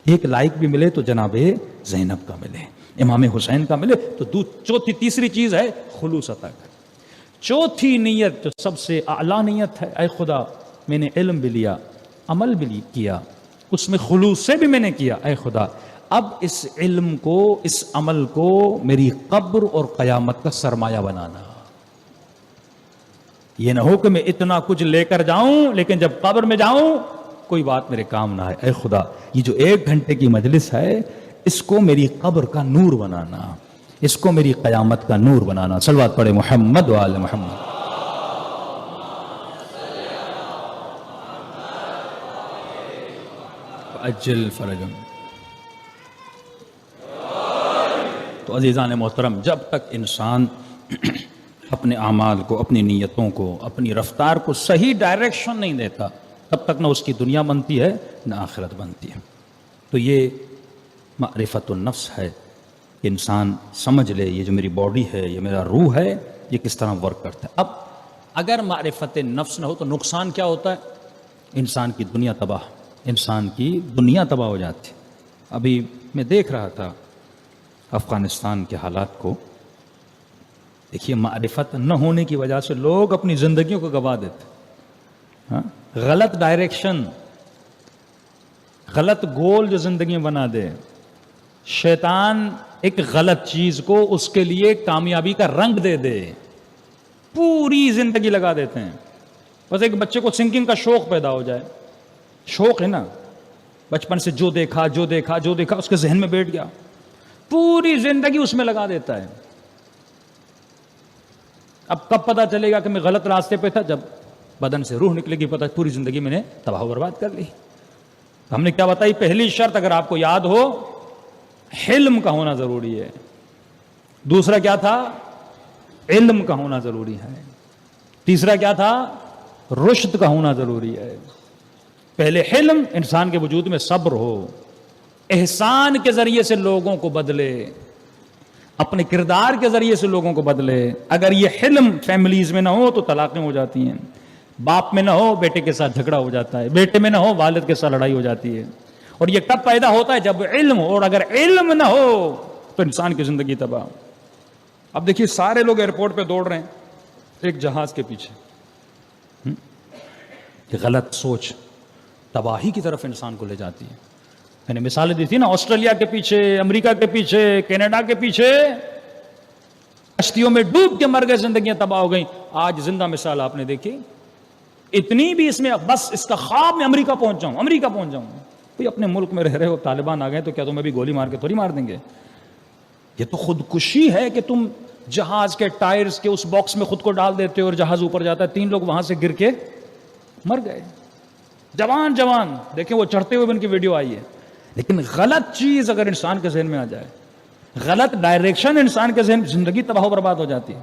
1 لائک بھی ملے تو جناب زینب کا ملے، امام حسین کا ملے. تو تیسری چیز ہے خلوص عطا کر. چوتھی نیت جو سب سے اعلیٰ نیت ہے، اے خدا میں نے علم بھی لیا، عمل بھی کیا، اس میں خلوص سے بھی میں نے کیا، اے خدا اب اس علم کو، اس عمل کو میری قبر اور قیامت کا سرمایہ بنانا. یہ نہ ہو کہ میں اتنا کچھ لے کر جاؤں لیکن جب قبر میں جاؤں کوئی بات میرے کام نہ آئے. اے خدا یہ جو 1 گھنٹے کی مجلس ہے اس کو میری قبر کا نور بنانا، اس کو میری قیامت کا نور بنانا. صلوات پڑھے محمد و آل محمد. اجل فرجم. تو عزیزان محترم، جب تک انسان اپنے اعمال کو، اپنی نیتوں کو، اپنی رفتار کو صحیح ڈائریکشن نہیں دیتا تب تک نہ اس کی دنیا بنتی ہے نہ آخرت بنتی ہے. تو یہ معرفت النفس ہے کہ انسان سمجھ لے یہ جو میری باڈی ہے، یہ میرا روح ہے، یہ کس طرح ورک کرتا ہے. اب اگر معرفت نفس نہ ہو تو نقصان کیا ہوتا ہے؟ انسان کی دنیا تباہ، انسان کی دنیا تباہ ہو جاتی. ابھی میں دیکھ رہا تھا افغانستان کے حالات کو. دیکھیے معرفت نہ ہونے کی وجہ سے لوگ اپنی زندگیوں کو گوا دیتے. غلط ڈائریکشن، غلط گول جو زندگی میں بنا دے. شیطان ایک غلط چیز کو اس کے لیے کامیابی کا رنگ دے دے, پوری زندگی لگا دیتے ہیں. بس ایک بچے کو سنگنگ کا شوق پیدا ہو جائے, شوق ہے نا, بچپن سے جو دیکھا اس کے ذہن میں بیٹھ گیا, پوری زندگی اس میں لگا دیتا ہے. اب کب پتا چلے گا کہ میں غلط راستے پہ تھا؟ جب بدن سے روح نکلے گی, پتا پوری زندگی میں نے تباہ و برباد کر لی. ہم نے کیا بتائی پہلی شرط, اگر آپ کو یاد ہو, حلم کا ہونا ضروری ہے. دوسرا کیا تھا؟ علم کا ہونا ضروری ہے. تیسرا کیا تھا؟ رشد کا ہونا ضروری ہے. پہلے حلم, انسان کے وجود میں صبر ہو, احسان کے ذریعے سے لوگوں کو بدلے, اپنے کردار کے ذریعے سے لوگوں کو بدلے. اگر یہ حلم فیملیز میں نہ ہو تو طلاقیں ہو جاتی ہیں, باپ میں نہ ہو بیٹے کے ساتھ جھگڑا ہو جاتا ہے, بیٹے میں نہ ہو والد کے ساتھ لڑائی ہو جاتی ہے. اور یہ کب پیدا ہوتا ہے؟ جب علم ہو, اور اگر علم نہ ہو تو انسان کی زندگی تباہ. اب دیکھیے سارے لوگ ایئرپورٹ پہ دوڑ رہے ہیں ایک جہاز کے پیچھے. غلط سوچ تباہی کی طرف انسان کو لے جاتی ہے. میں نے مثالیں دی تھی نا, آسٹریلیا کے پیچھے, امریکہ کے پیچھے, کینیڈا کے پیچھے کشتیوں میں ڈوب کے مر گئے, زندگیاں تباہ ہو گئیں. آج زندہ مثال آپ نے دیکھی, اتنی بھی اس میں بس اس کا خواب میں امریکہ پہنچ جاؤں. کوئی اپنے ملک میں رہ رہے ہو, طالبان آ گئے تو کیا تمہیں بھی گولی مار کے تھوڑی مار دیں گے؟ یہ تو خودکشی ہے کہ تم جہاز کے ٹائرز کے اس باکس میں خود کو ڈال دیتے ہو اور جہاز اوپر جاتا ہے. 3 لوگ وہاں سے گر کے مر گئے, جوان دیکھیں وہ چڑھتے ہوئے ان کی ویڈیو آئی ہے. لیکن غلط چیز اگر انسان کے ذہن میں آ جائے, غلط ڈائریکشن انسان کے ذہن, زندگی تباہ و برباد ہو جاتی ہے.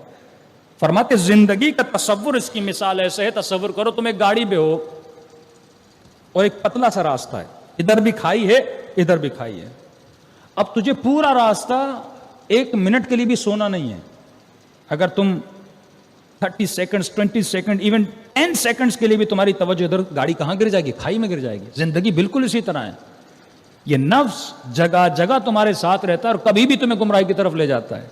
فرماتے زندگی کا تصور, اس کی مثال ایسے ہے, تصور کرو تم ایک گاڑی پہ ہو اور ایک پتلا سا راستہ ہے, ادھر بھی کھائی ہے ادھر بھی کھائی ہے. اب تجھے پورا راستہ 1 منٹ کے لیے بھی سونا نہیں ہے. اگر تم 30 سیکنڈ 20 سیکنڈ ایون 10 سیکنڈز کے لیے بھی تمہاری توجہ ادھر, گاڑی کہاں گر جائے گی؟ کھائی میں گر جائے گی. زندگی بالکل اسی طرح ہے. یہ نفس جگہ جگہ تمہارے ساتھ رہتا ہے اور کبھی بھی تمہیں گمراہی کی طرف لے جاتا ہے.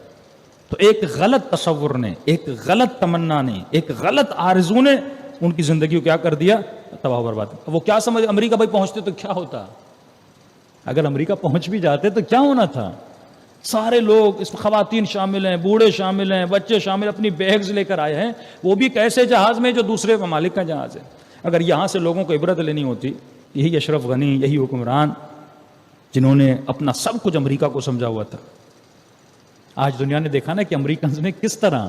تو ایک غلط تصور نے, ایک غلط تمنا نے, ایک غلط آرزو نے ان کی زندگی کو کیا کر دیا؟ تباہ و برباد. وہ کیا سمجھ, امریکہ بھائی پہنچتے تو کیا ہوتا؟ اگر امریکہ پہنچ بھی جاتے تو کیا ہونا تھا؟ سارے لوگ, اس میں خواتین شامل ہیں, بوڑھے شامل ہیں, بچے شامل, اپنی بیگز لے کر آئے ہیں, وہ بھی ایسے جہاز میں جو دوسرے ممالک کا جہاز ہے. اگر یہاں سے لوگوں کو عبرت لینی ہوتی, یہی اشرف غنی, یہی حکمران جنہوں نے اپنا سب کچھ امریکہ کو سمجھا ہوا تھا. آج دنیا نے دیکھا نا کہ امریکنز نے کس طرح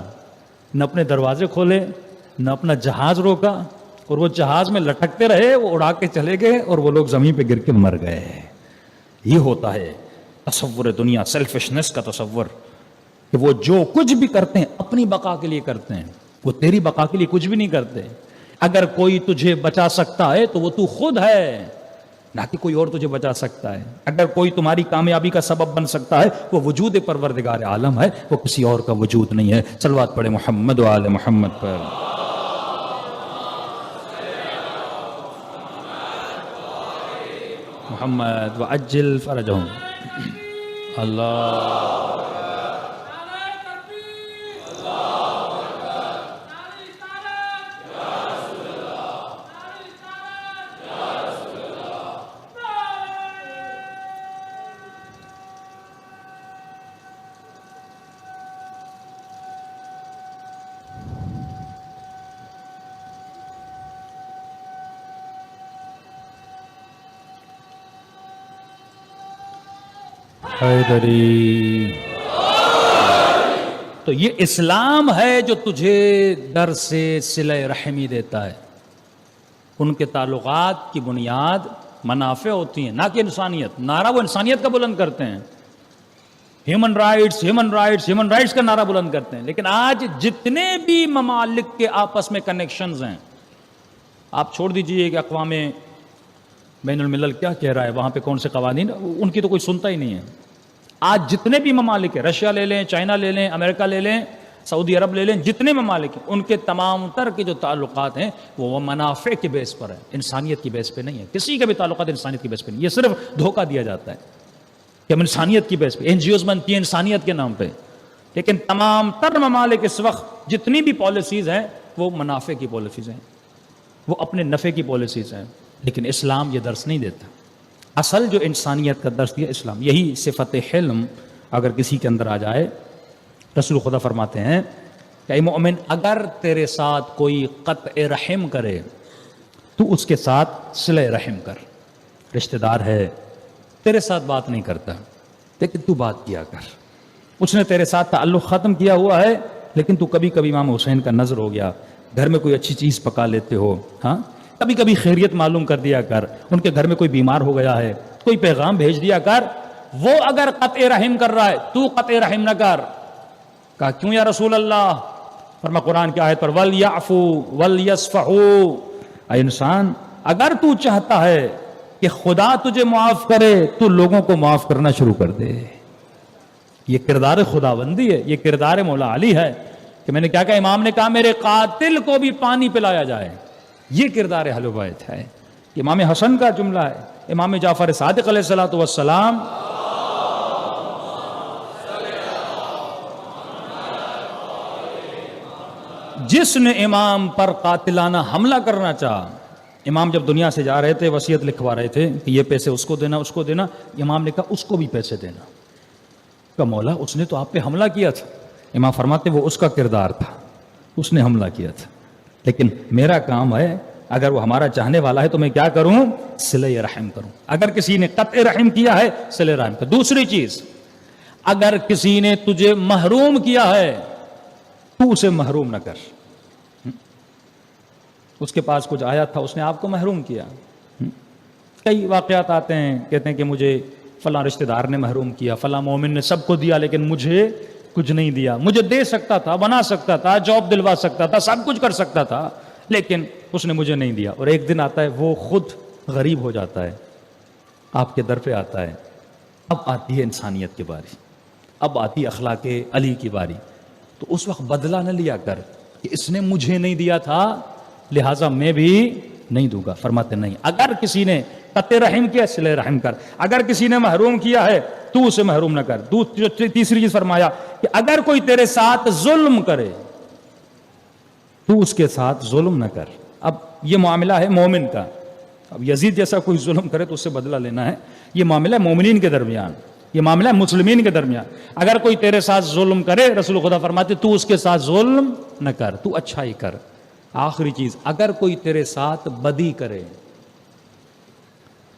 نہ اپنے دروازے کھولے, نہ اپنا جہاز روکا, اور وہ جہاز میں لٹکتے رہے, وہ اڑا کے چلے گئے اور وہ لوگ زمین پہ گر کے مر گئے. یہ ہوتا ہے تصور دنیا, سیلفشنس کا تصور, کہ وہ جو کچھ بھی کرتے ہیں اپنی بقا کے لیے کرتے ہیں, وہ تیری بقا کے لیے کچھ بھی نہیں کرتے. اگر کوئی تجھے بچا سکتا ہے تو وہ تو خود ہے, نہ کہ کوئی اور تجھے بچا سکتا ہے. اگر کوئی تمہاری کامیابی کا سبب بن سکتا ہے, وہ وجود پروردگار عالم ہے, وہ کسی اور کا وجود نہیں ہے. صلوات پڑھے محمد و آل محمد پر. محمد وعجل فرجهم. اللہ حیدری. تو یہ اسلام ہے جو تجھے در سے صلہ رحمی دیتا ہے. ان کے تعلقات کی بنیاد منافع ہوتی ہیں, نہ کہ انسانیت. نعرہ وہ انسانیت کا بلند کرتے ہیں, human rights human rights human rights کا نعرہ بلند کرتے ہیں. لیکن آج جتنے بھی ممالک کے آپس میں کنیکشنز ہیں, آپ چھوڑ دیجئے کہ اقوام بین الملل کیا کہہ رہا ہے, وہاں پہ کون سے قوانین, ان کی تو کوئی سنتا ہی نہیں ہے. آج جتنے بھی ممالک ہیں, رشیا لے لیں, چائنا لے لیں, امریکہ لے لیں, سعودی عرب لے لیں, جتنے ممالک ہیں, ان کے تمام تر کے جو تعلقات ہیں وہ منافع کے بیس پر ہے, انسانیت کی بیس پہ نہیں ہے. کسی کے بھی تعلقات انسانیت کی بیس پہ نہیں. یہ صرف دھوکہ دیا جاتا ہے کہ ہم انسانیت کی بیس پہ, این جی اوز بنتی ہیں انسانیت کے نام پہ. لیکن تمام تر ممالک اس وقت جتنی بھی پالیسیز ہیں وہ منافع کی پالیسیز ہیں, وہ اپنے نفع کی پالیسیز ہیں. لیکن اسلام یہ درس نہیں دیتا. اصل جو انسانیت کا درس دیا اسلام، یہی صفت حلم اگر کسی کے اندر آ جائے، رسول خدا فرماتے ہیں کہ اے مومن اگر تیرے ساتھ کوئی قطع رحم کرے تو اس کے ساتھ صلہ رحم کر. رشتہ دار ہے تیرے ساتھ بات نہیں کرتا لیکن تو بات کیا کر. اس نے تیرے ساتھ تعلق ختم کیا ہوا ہے لیکن تو کبھی کبھی امام حسین کا نظر ہو گیا، گھر میں کوئی اچھی چیز پکا لیتے ہو، ہاں کبھی کبھی خیریت معلوم کر دیا کر، ان کے گھر میں کوئی بیمار ہو گیا ہے کوئی پیغام بھیج دیا کر. وہ اگر قطع رحم کر رہا ہے تو قطع رحم نہ کر. کہا کیوں یا رسول اللہ؟ فرمایا قرآن کی آیت پر وَلْيَعْفُوا وَلْيَصْفَحُوا. اے انسان اگر تو چاہتا ہے کہ خدا تجھے معاف کرے تو لوگوں کو معاف کرنا شروع کر دے. یہ کردار خداوندی ہے، یہ کردار مولا علی ہے کہ میں نے کیا کہا، امام نے کہا میرے قاتل کو بھی پانی پلایا جائے. یہ کردار اہل بیت ہے. امام حسن کا جملہ ہے، امام جعفر صادق علیہ الصلوۃ والسلام جس نے امام پر قاتلانہ حملہ کرنا چاہا، امام جب دنیا سے جا رہے تھے وصیت لکھوا رہے تھے کہ یہ پیسے اس کو دینا اس کو دینا، امام نے کہا اس کو بھی پیسے دینا. کہ مولا اس نے تو آپ پہ حملہ کیا تھا. امام فرماتے وہ اس کا کردار تھا، اس نے حملہ کیا تھا، لیکن میرا کام ہے اگر وہ ہمارا چاہنے والا ہے تو میں کیا کروں؟ صلہ رحم کروں. اگر کسی نے قطع رحم کیا ہے صلہ رحم کر. دوسری چیز، اگر کسی نے تجھے محروم کیا ہے تو اسے محروم نہ کر. اس کے پاس کچھ آیا تھا، اس نے آپ کو محروم کیا. کئی واقعات آتے ہیں، کہتے ہیں کہ مجھے فلاں رشتہ دار نے محروم کیا، فلاں مومن نے سب کو دیا لیکن مجھے کچھ نہیں دیا. مجھے دے سکتا تھا، بنا سکتا تھا، جاب دلوا سکتا تھا، سب کچھ کر سکتا تھا لیکن اس نے مجھے نہیں دیا. اور ایک دن آتا ہے وہ خود غریب ہو جاتا ہے، آپ کے در پہ آتا ہے. اب آتی ہے انسانیت کی باری، اب آتی اخلاق علی کی باری. تو اس وقت بدلہ نہ لیا کر کہ اس نے مجھے نہیں دیا تھا لہٰذا میں بھی نہیں دوں گا. فرماتے نہیں، اگر کسی نے قطع رحم کیا صلہ رحم کر، اگر کسی نے محروم کیا ہے تو اسے محروم نہ کر. تیسری چیز فرمایا کہ اگر کوئی تیرے ساتھ ظلم کرے تو اس کے ساتھ ظلم نہ کر. اب یہ معاملہ ہے مومن کا. اب یزید جیسا کوئی ظلم کرے تو اس سے بدلہ لینا ہے. یہ معاملہ ہے مومنین کے درمیان، یہ معاملہ ہے مسلمین کے درمیان. اگر کوئی تیرے ساتھ ظلم کرے رسول خدا فرماتے تو اس کے ساتھ ظلم نہ کر، تو اچھائی کر. آخری چیز، اگر کوئی تیرے ساتھ بدی کرے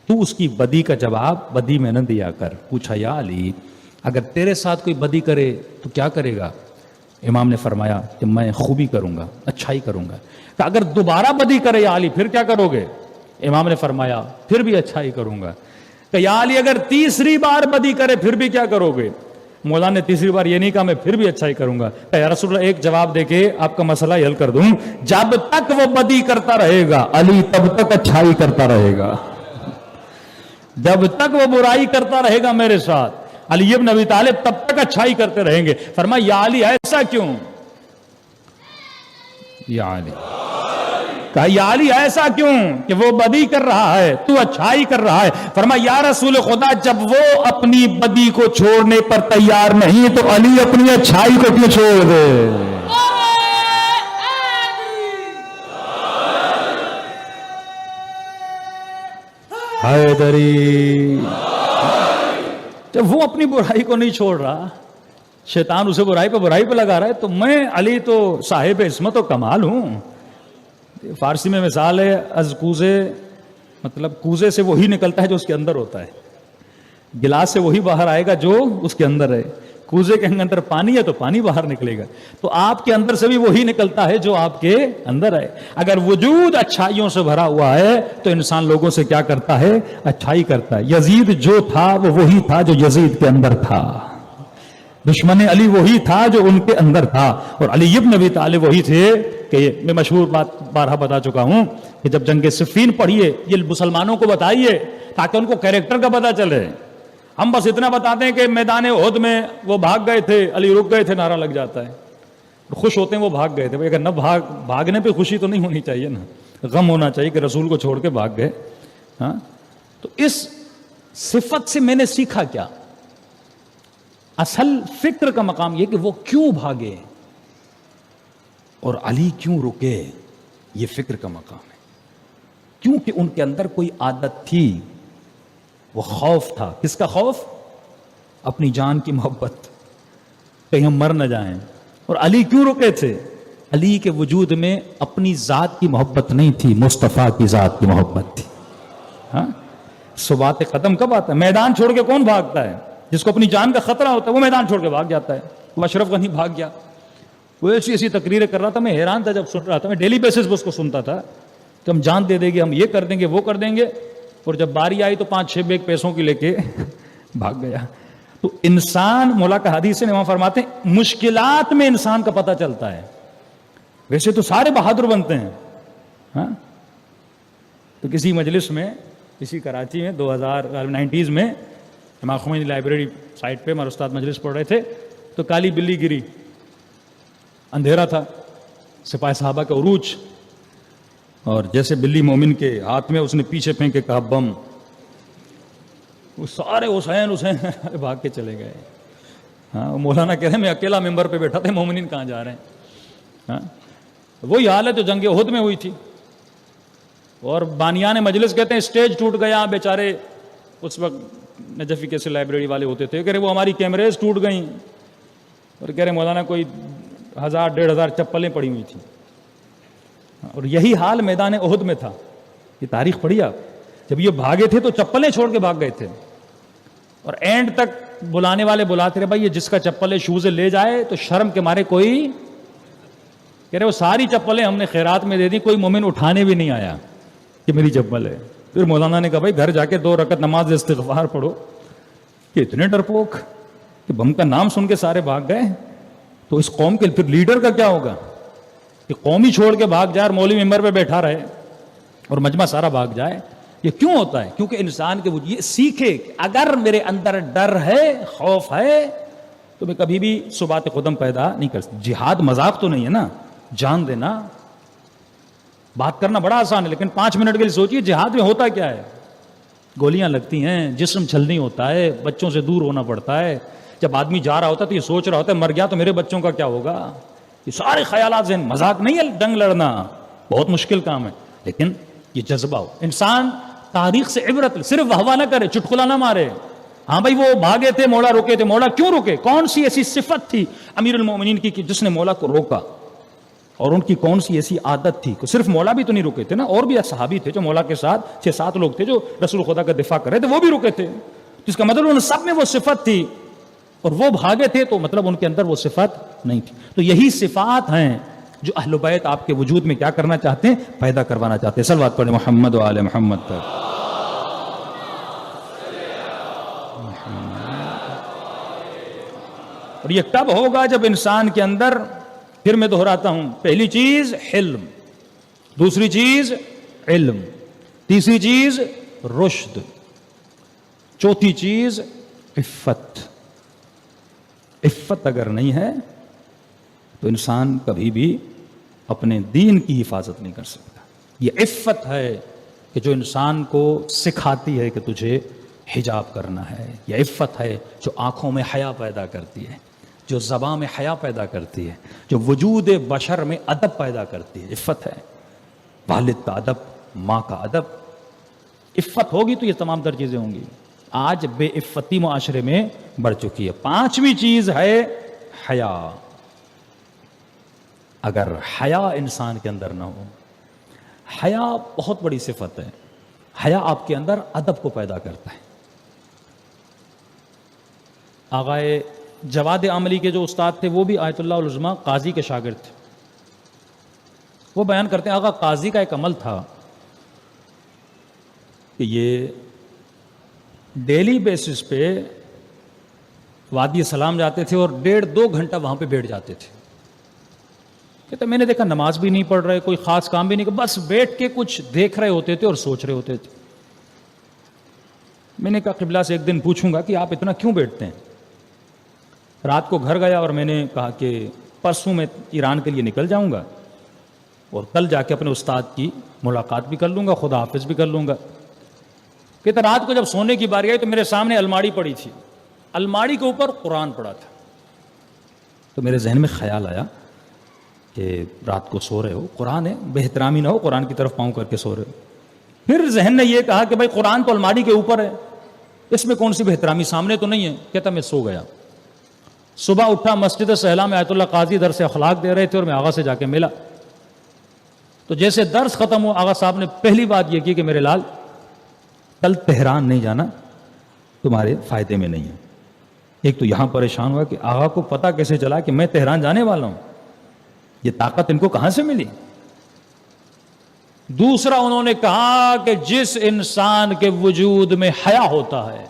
تو اس کی بدی کا جواب بدی میں نہ دیا کر. پوچھا یا علی اگر تیرے ساتھ کوئی بدی کرے تو کیا کرے گا؟ امام نے فرمایا کہ میں خوبی کروں گا، اچھائی کروں گا. کہ اگر دوبارہ بدی کرے یا علی پھر کیا کرو گے؟ امام نے فرمایا پھر بھی اچھائی کروں گا. کہ یا علی اگر تیسری بار بدی کرے پھر بھی کیا کرو گے؟ مولا نے تیسری بار یہ نہیں کہا میں پھر بھی اچھائی کروں گا. کہ یا رسول اللہ ایک جواب دے کے آپ کا مسئلہ حل کر دوں، جب تک وہ بدی کرتا رہے گا علی تب تک اچھائی کرتا رہے گا. جب تک وہ برائی کرتا رہے گا میرے ساتھ علی ابن ابی طالب تب تک اچھائی کرتے رہیں گے. فرمایا یا علی ایسا کیوں؟ یا علی کہا یا علی ایسا کیوں کہ وہ بدی کر رہا ہے تو اچھائی کر رہا ہے؟ فرمایا یا رسول خدا جب وہ اپنی بدی کو چھوڑنے پر تیار نہیں تو علی اپنی اچھائی کو کیوں چھوڑ دے؟ حیدری جب وہ اپنی برائی کو نہیں چھوڑ رہا، شیطان اسے برائی پہ لگا رہا ہے، تو میں علی تو صاحب عصمت و کمال ہوں. فارسی میں مثال ہے از کوزے، مطلب کوزے سے وہی نکلتا ہے جو اس کے اندر ہوتا ہے، گلاس سے وہی باہر آئے گا جو اس کے اندر ہے. کوزے کے اندر پانی ہے تو پانی باہر نکلے گا، تو آپ کے اندر سے بھی وہی نکلتا ہے جو آپ کے اندر ہے. اگر وجود اچھائیوں سے بھرا ہوا ہے تو انسان لوگوں سے کیا کرتا ہے؟ اچھائی کرتا ہے. یزید جو تھا وہ وہی تھا جو یزید کے اندر تھا، دشمن علی وہی تھا جو ان کے اندر تھا، اور علی ابن ابی طالب وہی تھے. کہ میں مشہور بات بارہا بتا چکا ہوں کہ جب جنگ صفین پڑھیے یہ مسلمانوں کو بتائیے تاکہ ان کو کیریکٹر کا پتہ چلے. ہم بس اتنا بتاتے ہیں کہ میدان احد میں وہ بھاگ گئے تھے، علی رک گئے تھے، نعرہ لگ جاتا ہے، خوش ہوتے ہیں وہ بھاگ گئے تھے. اگر نہ بھاگنے پہ خوشی تو نہیں ہونی چاہیے نا، غم ہونا چاہیے کہ رسول کو چھوڑ کے بھاگ گئے. ہاں تو اس صفت سے میں نے سیکھا کیا؟ اصل فکر کا مقام یہ کہ وہ کیوں بھاگے اور علی کیوں رکے، یہ فکر کا مقام ہے. کیونکہ ان کے اندر کوئی عادت تھی وہ خوف تھا. کس کا خوف؟ اپنی جان کی محبت، کہیں ہم مر نہ جائیں. اور علی کیوں رکے تھے؟ علی کے وجود میں اپنی ذات کی محبت نہیں تھی، مصطفیٰ کی ذات کی محبت تھی. ہاں، ثبات قدم کب آتا ہے؟ میدان چھوڑ کے کون بھاگتا ہے؟ جس کو اپنی جان کا خطرہ ہوتا ہے وہ میدان چھوڑ کے بھاگ جاتا ہے. وہ اشرف غنی بھاگ گیا، وہ ایسی تقریریں کر رہا تھا، میں حیران تھا جب سن رہا تھا. میں ڈیلی بیسس پہ اس کو سنتا تھا کہ ہم جان دے دیں گے، ہم یہ کر دیں گے، وہ کر دیں گے. اور جب باری آئی تو 5-6 بیگ پیسوں کی لے کے بھاگ گیا. تو انسان، مولا کا حدیث سے امام فرماتے ہیں مشکلات میں انسان کا پتہ چلتا ہے. ویسے تو سارے بہادر بنتے ہیں. ہاں، تو کسی مجلس میں، کسی کراچی میں 2090 میں امام خمینی لائبریری سائٹ پہ ہمارے استاد مجلس پڑھ رہے تھے تو کالی بلی گری. اندھیرا تھا، سپاہی صحابہ کا عروج، اور جیسے بلی مومن کے ہاتھ میں اس نے پیچھے پھینک کے کہا بم. وہ سارے حسین بھاگ کے چلے گئے. ہاں، مولانا کہہ رہے ہیں میں اکیلا ممبر پہ بیٹھا تھا، مومنین کہاں جا رہے ہیں. ہاں، وہی حال ہے جو جنگ احد میں ہوئی تھی. اور بانیان مجلس کہتے ہیں اسٹیج ٹوٹ گیا بیچارے. اس وقت نجفی کیسے لائبریری والے ہوتے تھے، کہہ رہے وہ ہماری کیمریز ٹوٹ گئیں. اور کہہ رہے مولانا کوئی 1000-1500 چپلیں پڑی ہوئی تھیں. اور یہی حال میدان احد میں تھا. یہ تاریخ پڑھی آپ. جب یہ بھاگے تھے تو چپلیں چھوڑ کے بھاگ گئے تھے. اور اینڈ تک بلانے والے بلاتے رہے بھائی یہ جس کا چپل ہے شوز لے جائے. تو شرم کے مارے کوئی، کہہ رہے وہ ساری چپلیں ہم نے خیرات میں دے دی، کوئی مومن اٹھانے بھی نہیں آیا کہ میری چپل ہے. پھر مولانا نے کہا بھائی گھر جا کے 2 رکعت نماز استغفار پڑھو. کہ اتنے ڈرپوک کہ بم کا نام سن کے سارے بھاگ گئے. تو اس قوم کے پھر لیڈر کا کیا ہوگا کہ قوم ہی چھوڑ کے بھاگ جائے اور مولوی ممبر پہ بیٹھا رہے اور مجمع سارا بھاگ جائے. یہ کیوں ہوتا ہے؟ کیونکہ انسان کے یہ سیکھے کہ اگر میرے اندر ڈر ہے، خوف ہے، تو میں کبھی بھی ثبات قدم پیدا نہیں کر سکتا. جہاد مذاق تو نہیں ہے نا. جان دینا، بات کرنا بڑا آسان ہے، لیکن 5 منٹ کے لیے سوچیے جہاد میں ہوتا کیا ہے. گولیاں لگتی ہیں، جسم چھلنی ہوتا ہے، بچوں سے دور ہونا پڑتا ہے. جب آدمی جا رہا ہوتا ہے تو یہ سوچ رہا ہوتا ہے مر گیا تو میرے بچوں کا کیا ہوگا. یہ سارے خیالات ذہن. مذاق نہیں ہے جنگ لڑنا، بہت مشکل کام ہے. لیکن یہ جذبہ ہو، انسان تاریخ سے عبرت، صرف واہ نہ کرے، چٹکلا نہ مارے. ہاں بھائی وہ بھاگے تھے، مولا روکے تھے. مولا کیوں روکے؟ کون سی ایسی صفت تھی امیر المومنین کی کہ جس نے مولا کو روکا؟ اور ان کی کون سی ایسی عادت تھی کہ صرف مولا بھی تو نہیں رکے تھے نا، اور بھی صحابی تھے جو مولا کے ساتھ 6-7 لوگ تھے جو رسول خدا کا دفاع کر رہے تھے، وہ بھی رکے تھے. جس کا مطلب ان سب میں وہ صفت تھی اور وہ بھاگے تھے تو مطلب ان کے اندر وہ صفت نہیں تھی. تو یہی صفات ہیں جو اہل بیت آپ کے وجود میں کیا کرنا چاہتے ہیں؟ پیدا کروانا چاہتے ہیں. صلوات پڑھیں محمد و آل محمد پر. اور یہ تب ہوگا جب انسان کے اندر، پھر میں دہراتا ہوں، پہلی چیز حلم، دوسری چیز علم، تیسری چیز رشد، چوتھی چیز عفت. عفت اگر نہیں ہے تو انسان کبھی بھی اپنے دین کی حفاظت نہیں کر سکتا. یہ عفت ہے کہ جو انسان کو سکھاتی ہے کہ تجھے حجاب کرنا ہے. یہ عفت ہے جو آنکھوں میں حیا پیدا کرتی ہے، جو زبان میں حیا پیدا کرتی ہے، جو وجود بشر میں ادب پیدا کرتی ہے. عفت ہے، والد کا ادب، ماں کا ادب. عفت ہوگی تو یہ تمام تر چیزیں ہوں گی. آج بے عفتی معاشرے میں بڑھ چکی ہے. 5ویں چیز ہے حیا. اگر حیا انسان کے اندر نہ ہو، حیا بہت بڑی صفت ہے. حیا آپ کے اندر ادب کو پیدا کرتا ہے. آغائے جواد عاملی کے جو استاد تھے وہ بھی آیت اللہ العظمیٰ قاضی کے شاگرد تھے. وہ بیان کرتے ہیں آغا قاضی کا ایک عمل تھا کہ یہ ڈیلی بیسس پہ وادی سلام جاتے تھے اور 1.5-2 گھنٹہ وہاں پہ بیٹھ جاتے تھے. کہتے میں نے دیکھا نماز بھی نہیں پڑھ رہے، کوئی خاص کام بھی نہیں، بس بیٹھ کے کچھ دیکھ رہے ہوتے تھے اور سوچ رہے ہوتے تھے. میں نے کہا قبلہ سے ایک دن پوچھوں گا کہ آپ اتنا کیوں بیٹھتے ہیں. رات کو گھر گیا اور میں نے کہا کہ پرسوں میں ایران کے لیے نکل جاؤں گا اور کل جا کے اپنے استاد کی ملاقات بھی کر لوں گا، خدا حافظ بھی کر لوں گا. کہتے رات کو جب سونے کی باری آئی تو میرے سامنے الماڑی پڑی تھی، الماڑی کے اوپر قرآن پڑا تھا. تو میرے ذہن میں خیال آیا کہ رات کو سو رہے ہو، قرآن ہے، بے احترامی نہ ہو، قرآن کی طرف پاؤں کر کے سو رہے ہو. پھر ذہن نے یہ کہا کہ بھائی قرآن تو الماڑی کے اوپر ہے، اس میں کون سی بہترامی، سامنے تو نہیں ہے. کہتا میں سو گیا. صبح اٹھا، مسجد سہلا میں آیت اللہ قاضی درس اخلاق دے رہے تھے اور میں آغا سے جا کے ملا. تو جیسے درس ختم ہوا، آغا صاحب نے پہلی بات یہ کی کہ میرے لال کل تہران نہیں جانا، تمہارے فائدے میں نہیں ہے. ایک تو یہاں پریشان ہوا کہ آغا کو پتا کیسے چلا کہ میں تہران جانے والا ہوں، یہ طاقت ان کو کہاں سے ملی. دوسرا انہوں نے کہا کہ جس انسان کے وجود میں حیا ہوتا ہے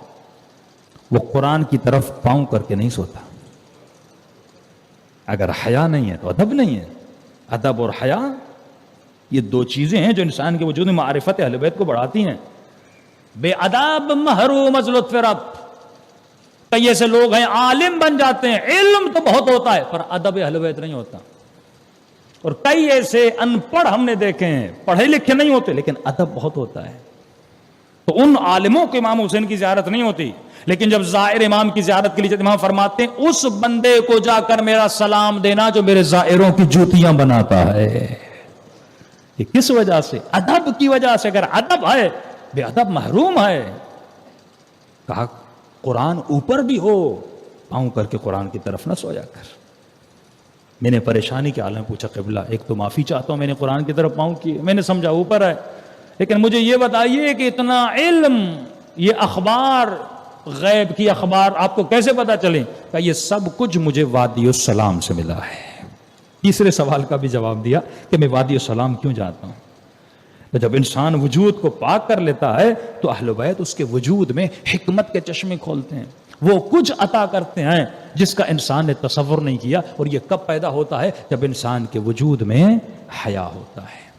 وہ قرآن کی طرف پاؤں کر کے نہیں سوتا. اگر حیا نہیں ہے تو ادب نہیں ہے. ادب اور حیا یہ دو چیزیں ہیں جو انسان کے وجود میں معرفت اہل بیت کو بڑھاتی ہیں. بے ادب محروم از لطف رب. کئی ایسے لوگ ہیں عالم بن جاتے ہیں، علم تو بہت ہوتا ہے پر ادب اہل بیت نہیں ہوتا. اور کئی ایسے ان پڑھ ہم نے دیکھے ہیں، پڑھے لکھے نہیں ہوتے لیکن ادب بہت ہوتا ہے. تو ان عالموں کے امام حسین کی زیارت نہیں ہوتی. لیکن جب زائر امام کی زیارت کے لیے امام فرماتے ہیں اس بندے کو جا کر میرا سلام دینا جو میرے زائروں کی جوتیاں بناتا ہے. یہ کس وجہ سے؟ ادب کی وجہ سے. اگر ادب ہے، بے ادب محروم ہے. کہا قرآن اوپر بھی ہو، پاؤں کر کے قرآن کی طرف نہ سویا کر. میں نے پریشانی کے عالم پوچھا قبلہ، ایک تو معافی چاہتا ہوں میں نے قرآن کی طرف پاؤں کیے، میں نے سمجھا اوپر ہے، لیکن مجھے یہ بتائیے کہ اتنا علم، یہ اخبار، غیب کی اخبار آپ کو کیسے پتا چلیں؟ کہ یہ سب کچھ مجھے وادی السلام سے ملا ہے. تیسرے سوال کا بھی جواب دیا کہ میں وادی السلام کیوں جاتا ہوں. تو جب انسان وجود کو پاک کر لیتا ہے تو اہل بیت اس کے وجود میں حکمت کے چشمے کھولتے ہیں، وہ کچھ عطا کرتے ہیں جس کا انسان نے تصور نہیں کیا. اور یہ کب پیدا ہوتا ہے؟ جب انسان کے وجود میں حیا ہوتا ہے.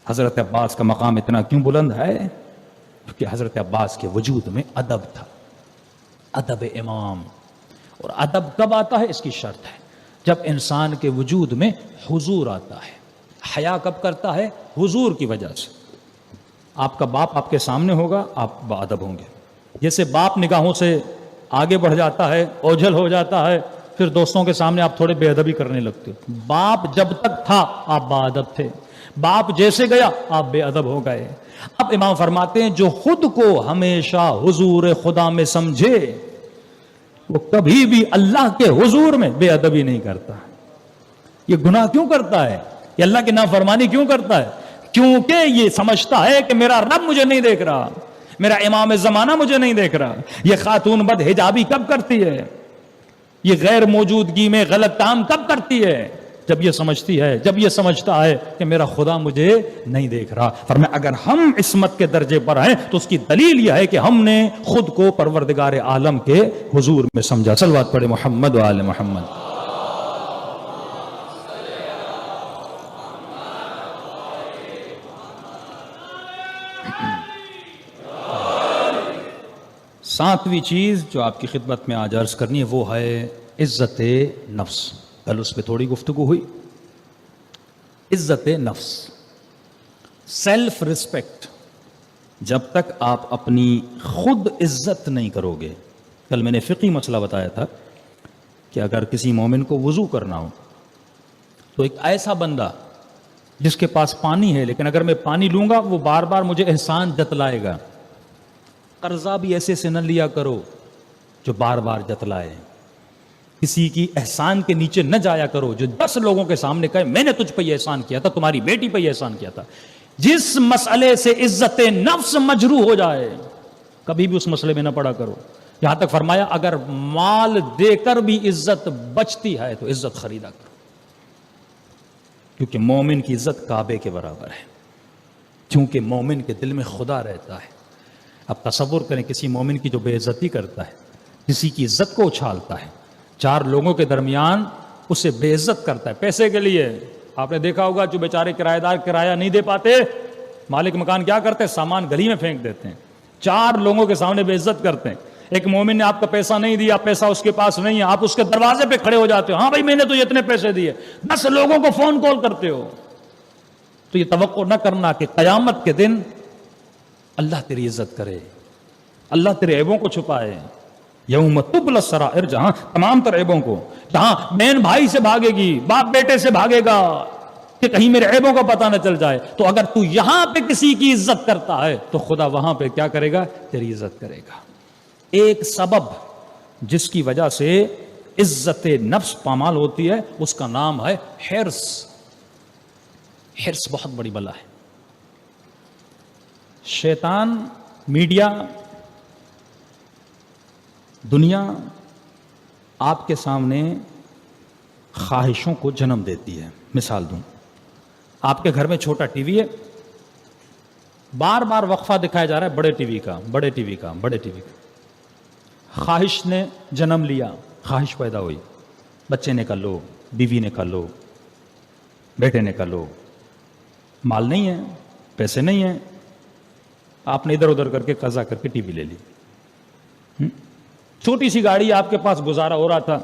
حضرت عباس کا مقام اتنا کیوں بلند ہے؟ کیونکہ حضرت عباس کے وجود میں ادب تھا، ادب امام. اور ادب کب آتا ہے؟ اس کی شرط ہے جب انسان کے وجود میں حضور آتا ہے. حیا کب کرتا ہے؟ حضور کی وجہ سے. آپ کا باپ آپ کے سامنے ہوگا، آپ باادب ہوں گے. جیسے باپ نگاہوں سے آگے بڑھ جاتا ہے، اوجھل ہو جاتا ہے، پھر دوستوں کے سامنے آپ تھوڑے بے ادبی کرنے لگتے ہو. باپ جب تک تھا آپ باادب تھے، باپ جیسے گیا آپ بے ادب ہو گئے. اب امام فرماتے ہیں جو خود کو ہمیشہ حضور خدا میں سمجھے وہ کبھی بھی اللہ کے حضور میں بے ادبی نہیں کرتا. یہ گناہ کیوں کرتا ہے؟ یہ اللہ کی نافرمانی کیوں کرتا ہے؟ کیونکہ یہ سمجھتا ہے کہ میرا رب مجھے نہیں دیکھ رہا، میرا امام زمانہ مجھے نہیں دیکھ رہا. یہ خاتون بد حجابی کب کرتی ہے؟ یہ غیر موجودگی میں غلط کام کب کرتی ہے؟ جب یہ سمجھتی ہے، جب یہ سمجھتا ہے کہ میرا خدا مجھے نہیں دیکھ رہا. فرمایا اگر ہم عصمت کے درجے پر ہیں تو اس کی دلیل یہ ہے کہ ہم نے خود کو پروردگار عالم کے حضور میں سمجھا. صلوات پڑھے محمد و آل محمد. ساتویں چیز جو آپ کی خدمت میں آج عرض کرنی ہے وہ ہے عزت نفس. کل اس پہ تھوڑی گفتگو ہوئی. عزت نفس، سیلف ریسپیکٹ. جب تک آپ اپنی خود عزت نہیں کرو گے. کل میں نے فقہی مسئلہ بتایا تھا کہ اگر کسی مومن کو وضو کرنا ہو تو ایک ایسا بندہ جس کے پاس پانی ہے لیکن اگر میں پانی لوں گا وہ بار بار مجھے احسان جتلائے گا. قرضہ بھی ایسے سے نہ لیا کرو جو بار بار جتلائے. کسی کی احسان کے نیچے نہ جایا کرو جو 10 لوگوں کے سامنے کہے میں نے تجھ پہ یہ احسان کیا تھا، تمہاری بیٹی پہ یہ احسان کیا تھا. جس مسئلے سے عزت نفس مجروح ہو جائے کبھی بھی اس مسئلے میں نہ پڑا کرو. یہاں تک فرمایا اگر مال دے کر بھی عزت بچتی ہے تو عزت خریدا کرو، کیونکہ مومن کی عزت کعبے کے برابر ہے. کیونکہ مومن کے دل میں خدا رہتا ہے. اب تصور کریں کسی مومن کی جو بے عزتی کرتا ہے، کسی کی عزت کو اچھالتا ہے، 4 لوگوں کے درمیان اسے بے عزت کرتا ہے پیسے کے لیے. آپ نے دیکھا ہوگا جو بیچارے کرایہ دار کرایہ نہیں دے پاتے، مالک مکان کیا کرتے ہیں؟ سامان گلی میں پھینک دیتے ہیں. 4 لوگوں کے سامنے بے عزت کرتے ہیں. ایک مومن نے آپ کا پیسہ نہیں دیا، پیسہ اس کے پاس نہیں ہے، آپ اس کے دروازے پہ کھڑے ہو جاتے ہو، ہاں بھائی میں نے تو اتنے پیسے دیے، 10 لوگوں کو فون کال کرتے ہو. تو یہ توقع نہ کرنا کہ قیامت کے دن اللہ تیری عزت کرے، اللہ تیرے عیبوں کو چھپائے. یوم تبلی السرائر، جہاں تمام تر عیبوں کو، جہاں بہن بھائی سے بھاگے گی، باپ بیٹے سے بھاگے گا کہ کہیں میرے عیبوں کا پتہ نہ چل جائے. تو اگر تو یہاں پہ کسی کی عزت کرتا ہے تو خدا وہاں پہ کیا کرے گا؟ تیری عزت کرے گا. ایک سبب جس کی وجہ سے عزت نفس پامال ہوتی ہے اس کا نام ہے حرص. حرص بہت بڑی بلا ہے. شیطان، میڈیا، دنیا آپ کے سامنے خواہشوں کو جنم دیتی ہے. مثال دوں، آپ کے گھر میں چھوٹا ٹی وی ہے، بار بار وقفہ دکھایا جا رہا ہے بڑے ٹی وی کا، بڑے ٹی وی کا، بڑے ٹی وی کا. خواہش نے جنم لیا، خواہش پیدا ہوئی، بچے نے کر لو، بیوی نے کر لو، بیٹے نے کر لو. مال نہیں ہے، پیسے نہیں ہیں، آپ نے ادھر ادھر کر کے قرضہ کر کے ٹی وی لے لی. چھوٹی سی گاڑی آپ کے پاس گزارا ہو رہا تھا،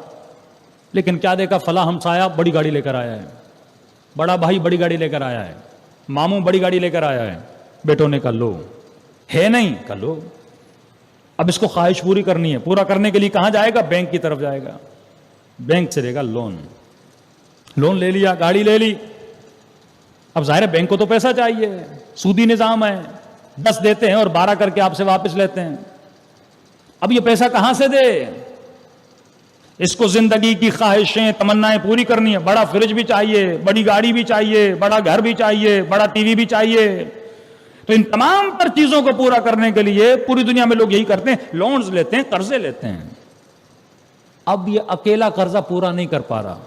لیکن کیا دیکھا، فلاں ہمسایہ بڑی گاڑی لے کر آیا ہے، بڑا بھائی بڑی گاڑی لے کر آیا ہے، ماموں بڑی گاڑی لے کر آیا ہے. بیٹوں نے کر لو، ہے نہیں کر لو. اب اس کو خواہش پوری کرنی ہے، پورا کرنے کے لیے کہاں جائے گا؟ بینک کی طرف جائے گا. بینک سے لے گا لون، لون لے لیا، گاڑی لے لی. اب ظاہر ہے بینک کو تو پیسہ چاہیے، سودی نظام ہے، 10 دیتے ہیں اور 12 کر کے آپ سے واپس لیتے ہیں. اب یہ پیسہ کہاں سے دے؟ اس کو زندگی کی خواہشیں، تمنائیں پوری کرنی ہے. بڑا فریج بھی چاہیے، بڑی گاڑی بھی چاہیے، بڑا گھر بھی چاہیے، بڑا ٹی وی بھی چاہیے. تو ان تمام تر چیزوں کو پورا کرنے کے لیے پوری دنیا میں لوگ یہی کرتے ہیں، لونز لیتے ہیں، قرضے لیتے ہیں. اب یہ اکیلا قرضہ پورا نہیں کر پا رہا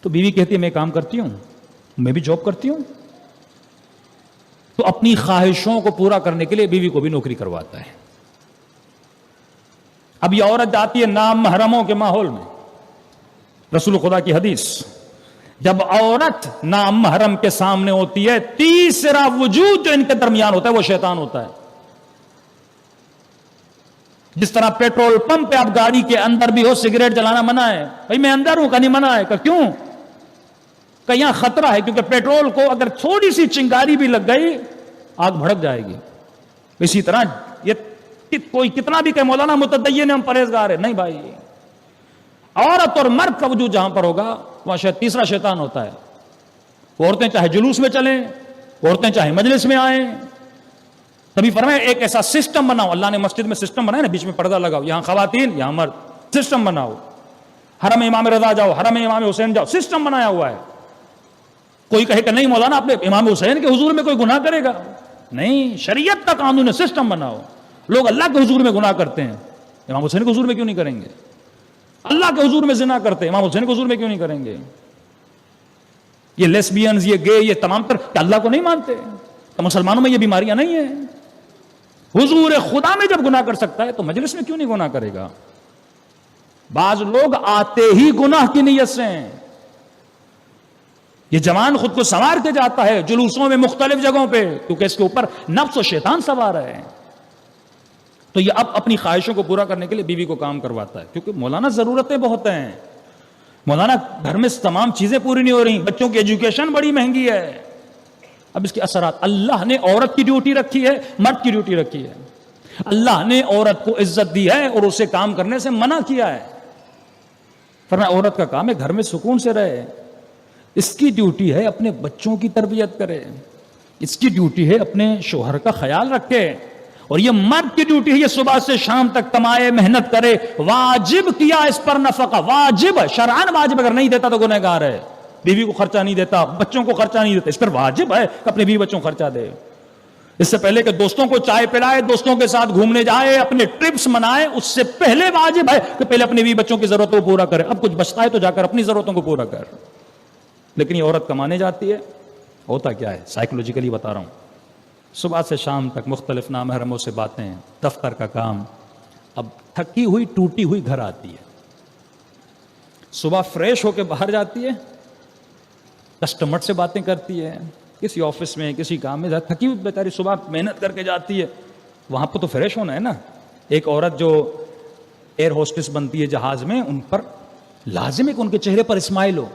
تو بیوی کہتی ہے میں کام کرتی ہوں، میں بھی جاب کرتی ہوں. تو اپنی خواہشوں کو پورا کرنے کے لیے بیوی کو بھی نوکری کرواتا ہے. اب یہ عورت جاتی ہے نام محرموں کے ماحول میں. رسول خدا کی حدیث، جب عورت نام محرم کے سامنے ہوتی ہے، تیسرا وجود جو ان کے درمیان ہوتا ہے وہ شیطان ہوتا ہے. جس طرح پیٹرول پمپ پہ آپ گاڑی کے اندر بھی ہو سگریٹ جلانا منع ہے، بھائی میں اندر ہوں، کہیں منع ہے، کہ کیوں؟ کہ یہاں خطرہ ہے، کیونکہ پیٹرول کو اگر تھوڑی سی چنگاری بھی لگ گئی آگ بھڑک جائے گی. اسی طرح یہ کوئی کتنا بھی کہ مولانا متدین ہم پرہیزگار ہیں، نہیں بھائی. عورت اور مرد کا وجود جہاں پر ہوگا وہاں شاید تیسرا شیطان ہوتا ہے. عورتیں چاہے جلوس میں چلیں، عورتیں چاہے مجلس میں آئیں. تبھی فرمایا ایک ایسا سسٹم بناؤ. اللہ نے مسجد میں سسٹم بنایا نا، بیچ میں پردہ لگاؤ، یہاں خواتین یہاں مرد، سسٹم بناؤ. حرم امام رضا جاؤ، حرم امام حسین جاؤ، سسٹم بنایا ہوا ہے. کوئی کہے کہ نہیں مولانا اپنے امام حسین کے حضور میں کوئی گناہ کرے گا؟ نہیں، شریعت کا قانون ہے، سسٹم بناؤ. لوگ اللہ کے حضور میں گناہ کرتے ہیں، امام حسین کے حضور میں کیوں نہیں کریں گے؟ اللہ کے حضور میں زنا کرتے ہیں، امام حسین کے حضور میں کیوں نہیں کریں گے؟ یہ لیسبینز، یہ گے، یہ تمام تر کہ اللہ کو نہیں مانتے؟ تو مسلمانوں میں یہ بیماریاں نہیں ہیں. حضور خدا میں جب گناہ کر سکتا ہے تو مجلس میں کیوں نہیں گناہ کرے گا؟ بعض لوگ آتے ہی گناہ کی نیت سے ہیں. یہ جوان خود کو سنوار کے جاتا ہے جلوسوں میں، مختلف جگہوں پہ، کیونکہ اس کے اوپر نفس و شیطان سوار ہے. تو یہ اب اپنی خواہشوں کو پورا کرنے کے لیے بیوی کو کام کرواتا ہے. کیونکہ مولانا ضرورتیں بہت ہیں، مولانا گھر میں تمام چیزیں پوری نہیں ہو رہی، بچوں کی ایجوکیشن بڑی مہنگی ہے. اب اس کے اثرات، اللہ نے عورت کی ڈیوٹی رکھی ہے، مرد کی ڈیوٹی رکھی ہے. اللہ نے عورت کو عزت دی ہے اور اسے کام کرنے سے منع کیا ہے. فرمایا عورت کا کام ہے گھر میں سکون سے رہے، اس کی ڈیوٹی ہے اپنے بچوں کی تربیت کرے، اس کی ڈیوٹی ہے اپنے شوہر کا خیال رکھے. اور یہ مرد کی ڈیوٹی ہے یہ صبح سے شام تک کمائے، محنت کرے. واجب کیا اس پر نفقہ، واجب شرعاً واجب، اگر نہیں دیتا تو گنہگار ہے. بیوی کو خرچہ نہیں دیتا، بچوں کو خرچہ نہیں دیتا، اس پر واجب ہے کہ اپنے بیوی بچوں کو خرچہ دے. اس سے پہلے کہ دوستوں کو چائے پلائے، دوستوں کے ساتھ گھومنے جائے، اپنے ٹرپس منائے، اس سے پہلے واجب ہے کہ پہلے اپنے بیوی بچوں کی ضرورتوں کو پورا کرے. اب کچھ بچتا ہے تو جا کر اپنی ضرورتوں کو پورا کر. لیکن یہ عورت کمانے جاتی ہے، ہوتا کیا ہے سائیکولوجیکلی بتا رہا ہوں، صبح سے شام تک مختلف نامحرموں سے باتیں، دفتر کا کام. اب تھکی ہوئی ٹوٹی ہوئی گھر آتی ہے، صبح فریش ہو کے باہر جاتی ہے، کسٹمر سے باتیں کرتی ہے، کسی آفس میں کسی کام میں تھکی ہوئی بیچاری صبح محنت کر کے جاتی ہے. وہاں پہ تو فریش ہونا ہے نا. ایک عورت جو ایئر ہوسٹس بنتی ہے جہاز میں، ان پر لازم ہے کہ ان کے چہرے پر اسمائل ہو.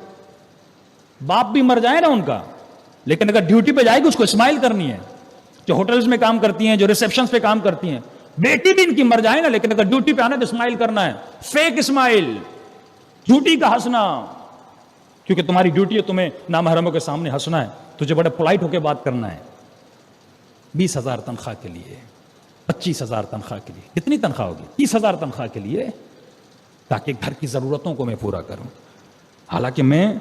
باپ بھی مر جائے نا ان کا، لیکن اگر ڈیوٹی پہ جائے گی اس کو اسمائل کرنی ہے. جو ہوٹلز میں کام کرتی ہیں، جو ریسپشنز پہ کام کرتی ہیں، بیٹی بھی ان کی مر جائے نا، لیکن اگر ڈیوٹی پہ آنا تو اسمائل کرنا ہے. فیک اسمائل، جھوٹی کا ہنسنا، کیونکہ تمہاری ڈیوٹی ہے تمہیں نامحرموں کے سامنے ہنسنا ہے، تجھے بڑے پولائٹ ہو کے بات کرنا ہے. 20,000 تنخواہ کے لیے 25,000 تنخواہ کے لیے. کتنی تنخواہ ہوگی؟ 30,000 تنخواہ کے لیے، تاکہ گھر کی ضرورتوں کو میں پورا کروں. حالانکہ میں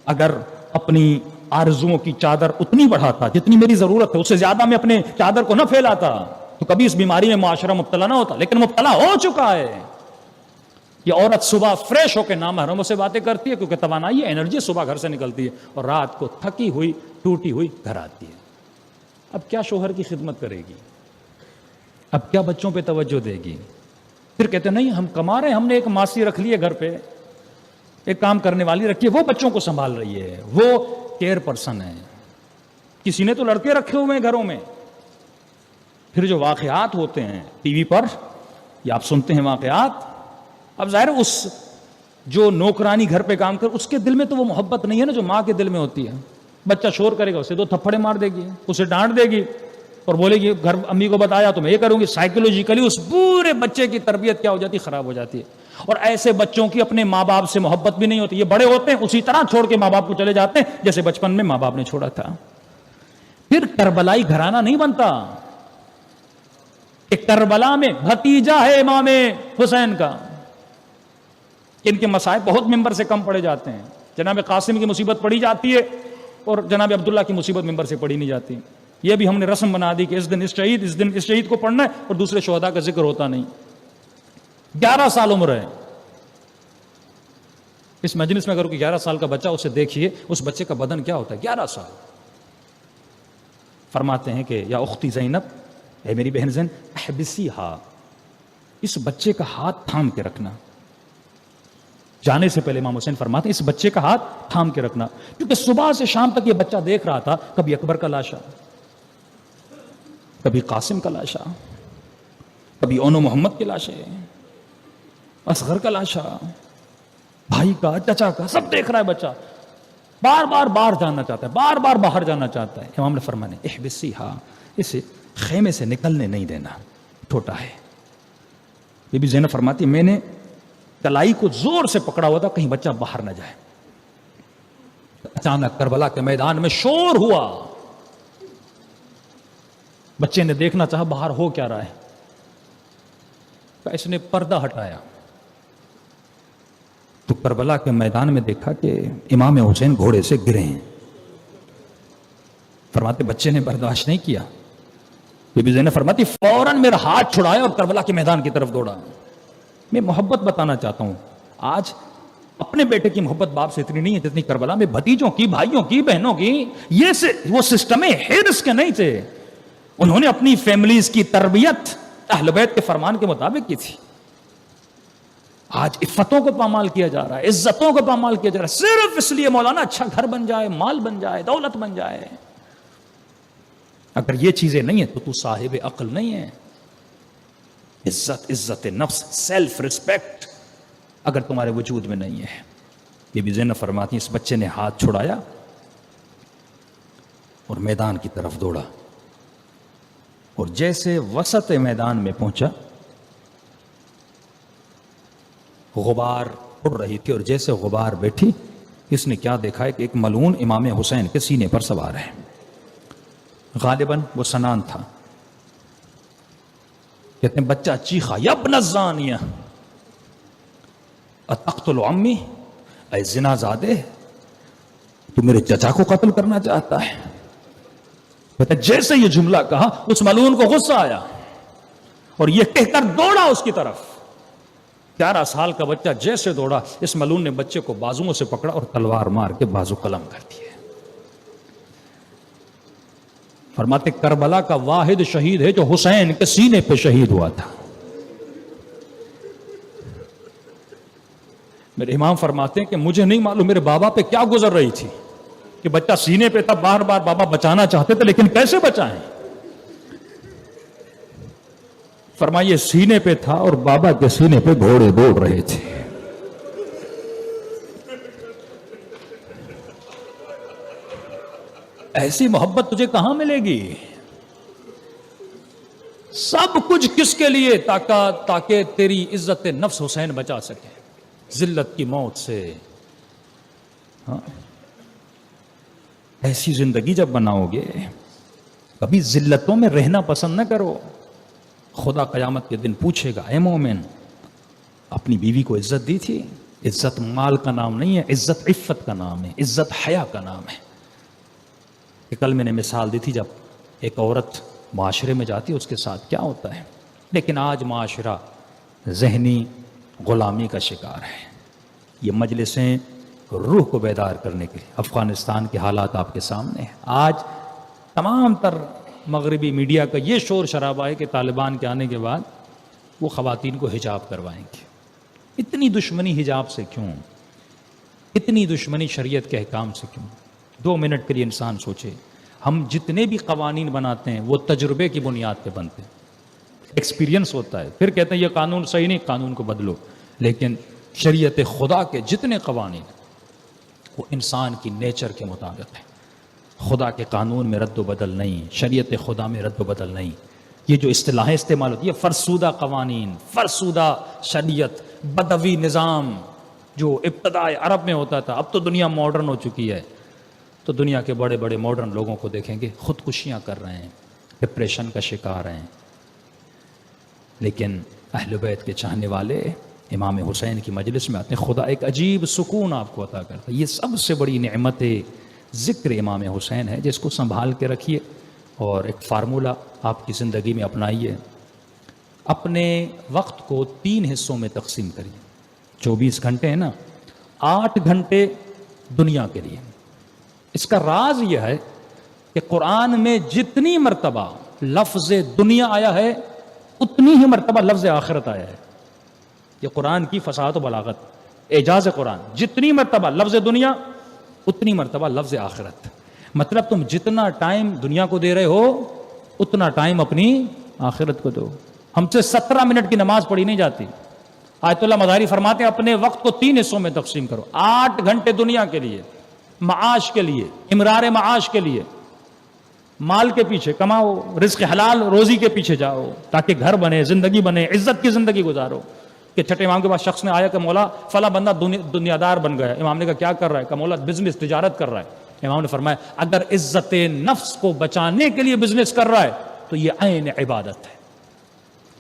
اگر اپنی آرزوؤں کی چادر اتنی بڑھاتا جتنی میری ضرورت ہے، اس سے زیادہ میں اپنے چادر کو نہ پھیلاتا، تو کبھی اس بیماری میں معاشرہ مبتلا نہ ہوتا. لیکن مبتلا ہو چکا ہے. یہ عورت صبح فریش ہو کے نامحرموں سے باتیں کرتی ہے، کیونکہ توانائی انرجی صبح گھر سے نکلتی ہے، اور رات کو تھکی ہوئی ٹوٹی ہوئی گھر آتی ہے. اب کیا شوہر کی خدمت کرے گی؟ اب کیا بچوں پہ توجہ دے گی؟ پھر کہتے ہیں نہیں ہم کما رہے ہیں، ہم نے ایک ماسی رکھ لی ہے گھر پہ، ایک کام کرنے والی رکھی ہے، وہ بچوں کو سنبھال رہی ہے، وہ کیئر پرسن ہے. کسی نے تو لڑکے رکھے ہوئے ہیں گھروں میں. پھر جو واقعات ہوتے ہیں ٹی وی پر یا آپ سنتے ہیں واقعات، اب ظاہر ہے اس جو نوکرانی گھر پہ کام کر، اس کے دل میں تو وہ محبت نہیں ہے نا جو ماں کے دل میں ہوتی ہے. بچہ شور کرے گا، اسے 2 تھپڑے مار دے گی، اسے ڈانٹ دے گی اور بولے گی گھر امی کو بتایا تو میں یہ کروں گی. سائیکولوجیکلی اس پورے بچے کی تربیت کیا ہو جاتی ہے؟ خراب ہو جاتی ہے. اور ایسے بچوں کی اپنے ماں باپ سے محبت بھی نہیں ہوتی. یہ بڑے ہوتے ہیں اسی طرح چھوڑ کے ماں باپ کو چلے جاتے ہیں جیسے بچپن میں ماں باپ نے چھوڑا تھا. پھر کربلائی گھرانہ نہیں بنتا. کہ کربلا میں بھتیجا ہے امام حسین کا، ان کے مسائب بہت ممبر سے کم پڑے جاتے ہیں. جناب قاسم کی مصیبت پڑی جاتی ہے اور جناب عبداللہ کی مصیبت ممبر سے پڑی نہیں جاتی. یہ بھی ہم نے رسم بنا دی کہ اس دن اس شہید کو پڑھنا ہے اور دوسرے شہداء کا ذکر ہوتا نہیں. 11 سال عمر ہے اس مجلس میں. اگر 11 سال کا بچہ، اسے دیکھیے اس بچے کا بدن کیا ہوتا ہے. 11 سال. فرماتے ہیں کہ یا اختی زینب، اے میری بہن زین، احبسیہا، اس بچے کا ہاتھ تھام کے رکھنا. جانے سے پہلے امام حسین فرماتے ہیں اس بچے کا ہاتھ تھام کے رکھنا، کیونکہ صبح سے شام تک یہ بچہ دیکھ رہا تھا کبھی اکبر کا لاشا، کبھی قاسم کا لاشا، کبھی اونو محمد کے لاشے، اصغر کا لاشا، بھائی کا، چچا کا، سب دیکھ رہا ہے بچہ. بار بار باہر جانا چاہتا ہے، بار بار باہر جانا چاہتا ہے. امام نے فرمایا احبسیہا، اسے خیمے سے نکلنے نہیں دینا، چھوٹا ہے. یہ بھی زینب فرماتی میں نے کلائی کو زور سے پکڑا ہوا تھا کہیں بچہ باہر نہ جائے. اچانک کربلا کے میدان میں شور ہوا. بچے نے دیکھنا چاہا باہر ہو کیا رہا ہے. اس نے پردہ ہٹایا تو کربلا کے میدان میں دیکھا کہ امام حسین گھوڑے سے گرے ہیں. فرماتے بچے نے برداشت نہیں کیا. بی بی زینب فرماتی فوراً میرا ہاتھ چھڑایا اور کربلا کے میدان کی طرف دوڑا. میں محبت بتانا چاہتا ہوں، آج اپنے بیٹے کی محبت باپ سے اتنی نہیں ہے جتنی کربلا میں بھتیجوں کی، بھائیوں کی، بہنوں کی. وہ سسٹم حرص کے نہیں تھے. انہوں نے اپنی فیملیز کی تربیت اہل بیت کے فرمان کے مطابق کی تھی. آج عفتوں کو پامال کیا جا رہا ہے، عزتوں کو پامال کیا جا رہا ہے، صرف اس لیے مولانا اچھا گھر بن جائے، مال بن جائے، دولت بن جائے. اگر یہ چیزیں نہیں ہیں تو صاحب عقل نہیں ہے. عزت نفس، سیلف ریسپیکٹ اگر تمہارے وجود میں نہیں ہے. یہ بھی زینب فرماتی ہیں اس بچے نے ہاتھ چھڑایا اور میدان کی طرف دوڑا، اور جیسے وسط میدان میں پہنچا غبار اڑ رہی تھی، اور جیسے غبار بیٹھی اس نے کیا دیکھا ہے کہ ایک ملعون امام حسین کے سینے پر سوار ہے. غالباً وہ سنان تھا. کہتے ہیں بچہ چیخا یا ابن الزانیہ اتقتل عمی، اے زنا زادے تو میرے چچا کو قتل کرنا چاہتا ہے. کہتے ہیں جیسے یہ جملہ کہا اس ملعون کو غصہ آیا اور یہ کہہ کر دوڑا اس کی طرف. 11 سال کا بچہ جیسے دوڑا اس ملعون نے بچے کو بازوؤں سے پکڑا اور تلوار مار کے بازو قلم کر دیے. فرماتے کربلا کا واحد شہید ہے جو حسین کے سینے پہ شہید ہوا تھا. میرے امام فرماتے ہیں کہ مجھے نہیں معلوم میرے بابا پہ کیا گزر رہی تھی کہ بچہ سینے پہ تھا، بار بار بابا بچانا چاہتے تھے لیکن کیسے بچائیں. فرمائیے سینے پہ تھا اور بابا کے سینے پہ گھوڑے دوڑ رہے تھے. ایسی محبت تجھے کہاں ملے گی؟ سب کچھ کس کے لیے؟ تاکہ تیری عزت نفس حسین بچا سکے ذلت کی موت سے. ہاں، ایسی زندگی جب بناؤ گے کبھی ذلتوں میں رہنا پسند نہ کرو. خدا قیامت کے دن پوچھے گا، اے مومن اپنی بیوی کو عزت دی تھی؟ عزت مال کا نام نہیں ہے، عزت عفت کا نام ہے، عزت حیا کا نام ہے. کہ کل میں نے مثال دی تھی جب ایک عورت معاشرے میں جاتی ہے اس کے ساتھ کیا ہوتا ہے. لیکن آج معاشرہ ذہنی غلامی کا شکار ہے. یہ مجلسیں روح کو بیدار کرنے کے لیے، افغانستان کے حالات آپ کے سامنے ہیں. آج تمام تر مغربی میڈیا کا یہ شور شرابہ ہے کہ طالبان کے آنے کے بعد وہ خواتین کو حجاب کروائیں گے. اتنی دشمنی حجاب سے کیوں؟ اتنی دشمنی شریعت کے احکام سے کیوں؟ 2 منٹ کے لیے انسان سوچے. ہم جتنے بھی قوانین بناتے ہیں وہ تجربے کی بنیاد پہ بنتے ہیں، ایکسپیرینس ہوتا ہے، پھر کہتے ہیں یہ قانون صحیح نہیں، قانون کو بدلو. لیکن شریعت خدا کے جتنے قوانین وہ انسان کی نیچر کے مطابق ہے. خدا کے قانون میں رد و بدل نہیں، شریعت خدا میں رد و بدل نہیں. یہ جو اصطلاحیں استعمال ہوتی ہے فرسودہ قوانین، فرسودہ شریعت، بدوی نظام جو ابتدائے عرب میں ہوتا تھا، اب تو دنیا ماڈرن ہو چکی ہے. تو دنیا کے بڑے بڑے ماڈرن لوگوں کو دیکھیں گے خودکشیاں کر رہے ہیں، ڈپریشن کا شکار ہیں. لیکن اہل بیت کے چاہنے والے امام حسین کی مجلس میں آتے ہیں، خدا ایک عجیب سکون آپ کو عطا کرتا ہے. یہ سب سے بڑی نعمت ذکر امام حسین ہے جس کو سنبھال کے رکھیے اور ایک فارمولہ آپ کی زندگی میں اپنائیے. اپنے وقت کو 3 حصوں میں تقسیم کریے. 24 گھنٹے ہیں نا، 8 گھنٹے دنیا کے لیے. اس کا راز یہ ہے کہ قرآن میں جتنی مرتبہ لفظ دنیا آیا ہے اتنی ہی مرتبہ لفظ آخرت آیا ہے. یہ قرآن کی فصاحت و بلاغت، اعجاز قرآن. جتنی مرتبہ لفظ دنیا اتنی مرتبہ لفظ آخرت. مطلب تم جتنا ٹائم دنیا کو دے رہے ہو اتنا ٹائم اپنی آخرت کو دو. ہم سے 17 منٹ کی نماز پڑھی نہیں جاتی. آیت اللہ مظاہری فرماتے ہیں اپنے وقت کو 3 حصوں میں تقسیم کرو. 8 گھنٹے دنیا کے لیے، معاش کے لیے، امرار معاش کے لیے، مال کے پیچھے کماؤ، رزق حلال روزی کے پیچھے جاؤ تاکہ گھر بنے، زندگی بنے، عزت کی زندگی گزارو. کہ چھٹے امام کے پاس شخص نے آیا کہ مولا فلاں بندہ دنیا دار بن گیا. امام نے کہا کیا کر رہا ہے؟ کہ مولا بزنس، تجارت کر رہا ہے. امام نے فرمایا اگر عزت نفس کو بچانے کے لیے بزنس کر رہا ہے تو یہ عین عبادت ہے.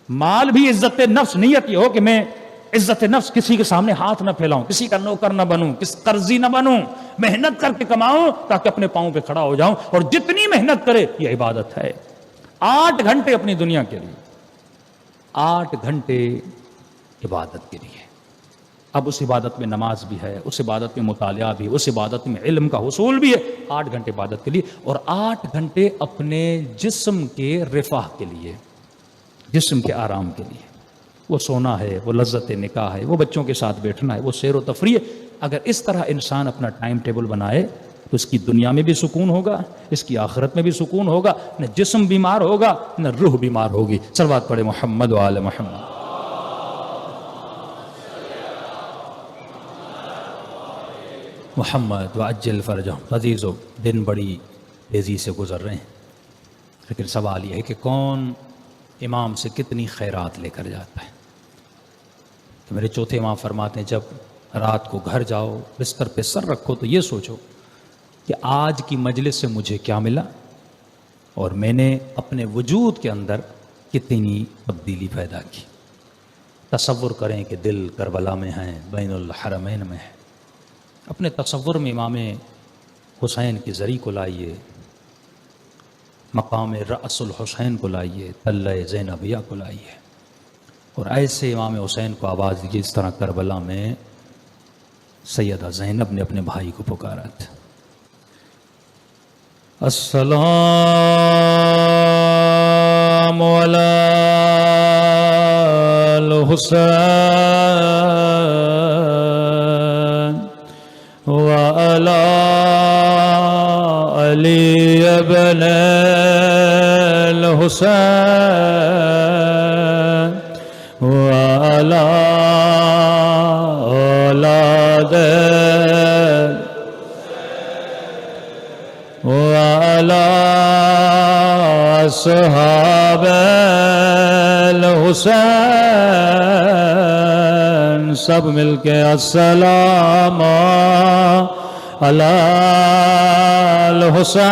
مال بھی عزت نفس، نیت یہ ہو کہ میں عزت نفس کسی کے سامنے ہاتھ نہ پھیلاؤں، کسی کا نوکر نہ بنوں، کس قرضی نہ بنوں، محنت کر کے کماؤں تاکہ اپنے پاؤں پہ کھڑا ہو جاؤں. اور جتنی محنت کرے یہ عبادت ہے. 8 گھنٹے اپنی دنیا کے لیے، 8 گھنٹے عبادت کے لیے. اب اس عبادت میں نماز بھی ہے، اس عبادت میں مطالعہ بھی، اس عبادت میں علم کا حصول بھی ہے. 8 گھنٹے عبادت کے لیے اور 8 گھنٹے اپنے جسم کے رفاہ کے لیے، جسم کے آرام کے لیے. وہ سونا ہے، وہ لذت نکاح ہے، وہ بچوں کے ساتھ بیٹھنا ہے، وہ سیر و تفریح. اگر اس طرح انسان اپنا ٹائم ٹیبل بنائے تو اس کی دنیا میں بھی سکون ہوگا، اس کی آخرت میں بھی سکون ہوگا. نہ جسم بیمار ہوگا نہ روح بیمار ہوگی. صلوات پڑھے محمد و آل محمد. محمد وعجل فرجہم. عزیزو، دن بڑی تیزی سے گزر رہے ہیں، لیکن سوال یہ ہے کہ کون امام سے کتنی خیرات لے کر جاتا ہے. کہ میرے چوتھے امام فرماتے ہیں جب رات کو گھر جاؤ بستر پہ سر رکھو تو یہ سوچو کہ آج کی مجلس سے مجھے کیا ملا اور میں نے اپنے وجود کے اندر کتنی تبدیلی پیدا کی. تصور کریں کہ دل کربلا میں ہیں، بین الحرمین میں ہے. اپنے تصور میں امام حسین کی زری کو لائیے، مقام رأس الحسین کو لائیے، تلہ زینبیہ کو لائیے اور ایسے امام حسین کو آواز دیجیے اس طرح کربلا میں سیدہ زینب نے اپنے بھائی کو پکارا تھا. السلام علی الحسین وعلی علی ابن الحسین وعلی اولاد وعلی اصحاب الحسین. سب مل کے السلام علی الحسین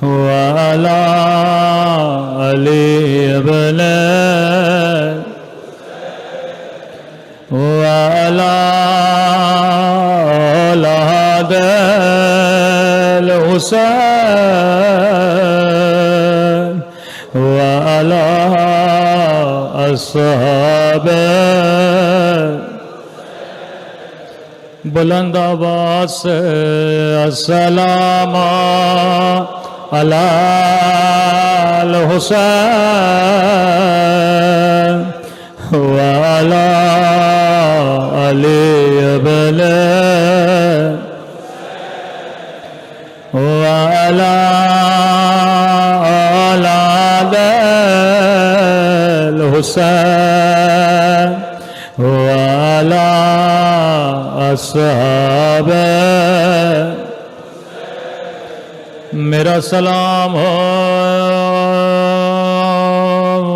وعلی علي بن وعلى أولاد الحسين وعلى أصحابه بلند آواز سے السلام علی الحسین وعلی علی بن وعلی اولاد الحسین وعلی اصحاب میرا سلام ہو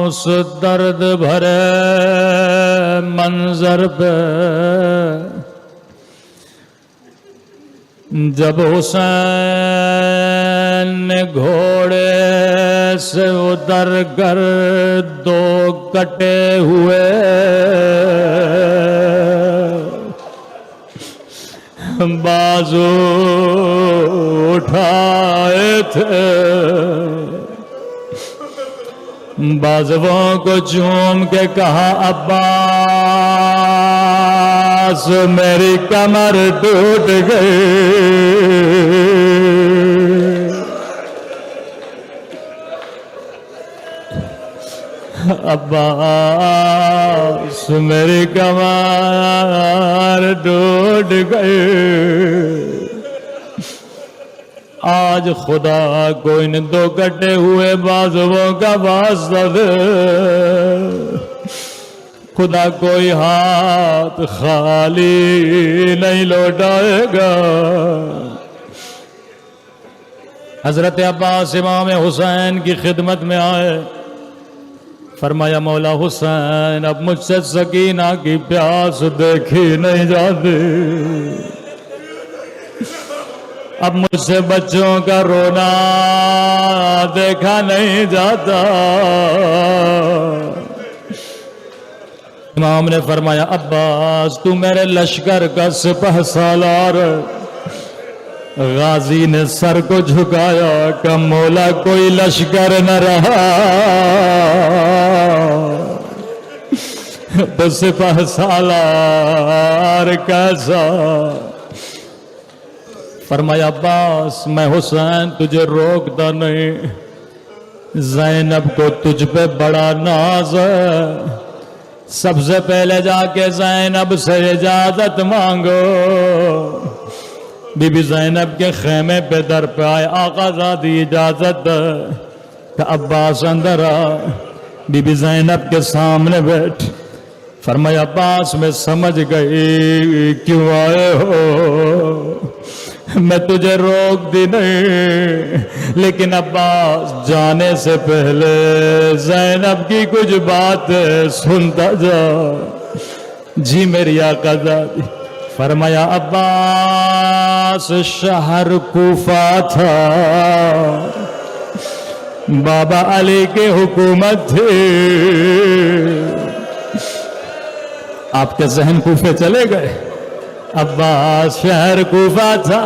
اس درد بھرے منظر پہ جب حسین نے گھوڑے سے اتر کر دو کٹے ہوئے بازو اٹھائے تھے بازووں کو چوم کے کہا عباس میری کمر ٹوٹ گئی عباس میری کمر ٹوٹ گئی آج خدا کو ان دو کٹے ہوئے بازووں کا واسطہ دے خدا کوئی ہاتھ خالی نہیں لوٹائے گا حضرت عباس امام حسین کی خدمت میں آئے فرمایا مولا حسین اب مجھ سے سکینہ کی پیاس دیکھی نہیں جاتی اب مجھ سے بچوں کا رونا دیکھا نہیں جاتا امام نے فرمایا عباس تو میرے لشکر کا سپہ سالار غازی نے سر کو جھکایا کہ مولا کوئی لشکر نہ رہا تو سپہ سالار کیسا فرمایا عباس میں حسین تجھے روکتا نہیں زینب کو تجھ پہ بڑا ناز ہے سب سے پہلے جا کے زینب سے اجازت مانگو بی بی زینب کے خیمے پہ در پہ آئے آقا زادی اجازت کہ عباس اندر آ بی بی زینب کے سامنے بیٹھ فرمایا عباس میں سمجھ گئی کیوں آئے ہو میں تجھے روک دی نہیں لیکن عباس جانے سے پہلے زینب کی کچھ بات سنتا جا جی میری آقا زادی فرمایا عباس شہر کوفہ تھا بابا علی کی حکومت تھی آپ کے ذہن کوفے چلے گئے عباس شہر کوفہ تھا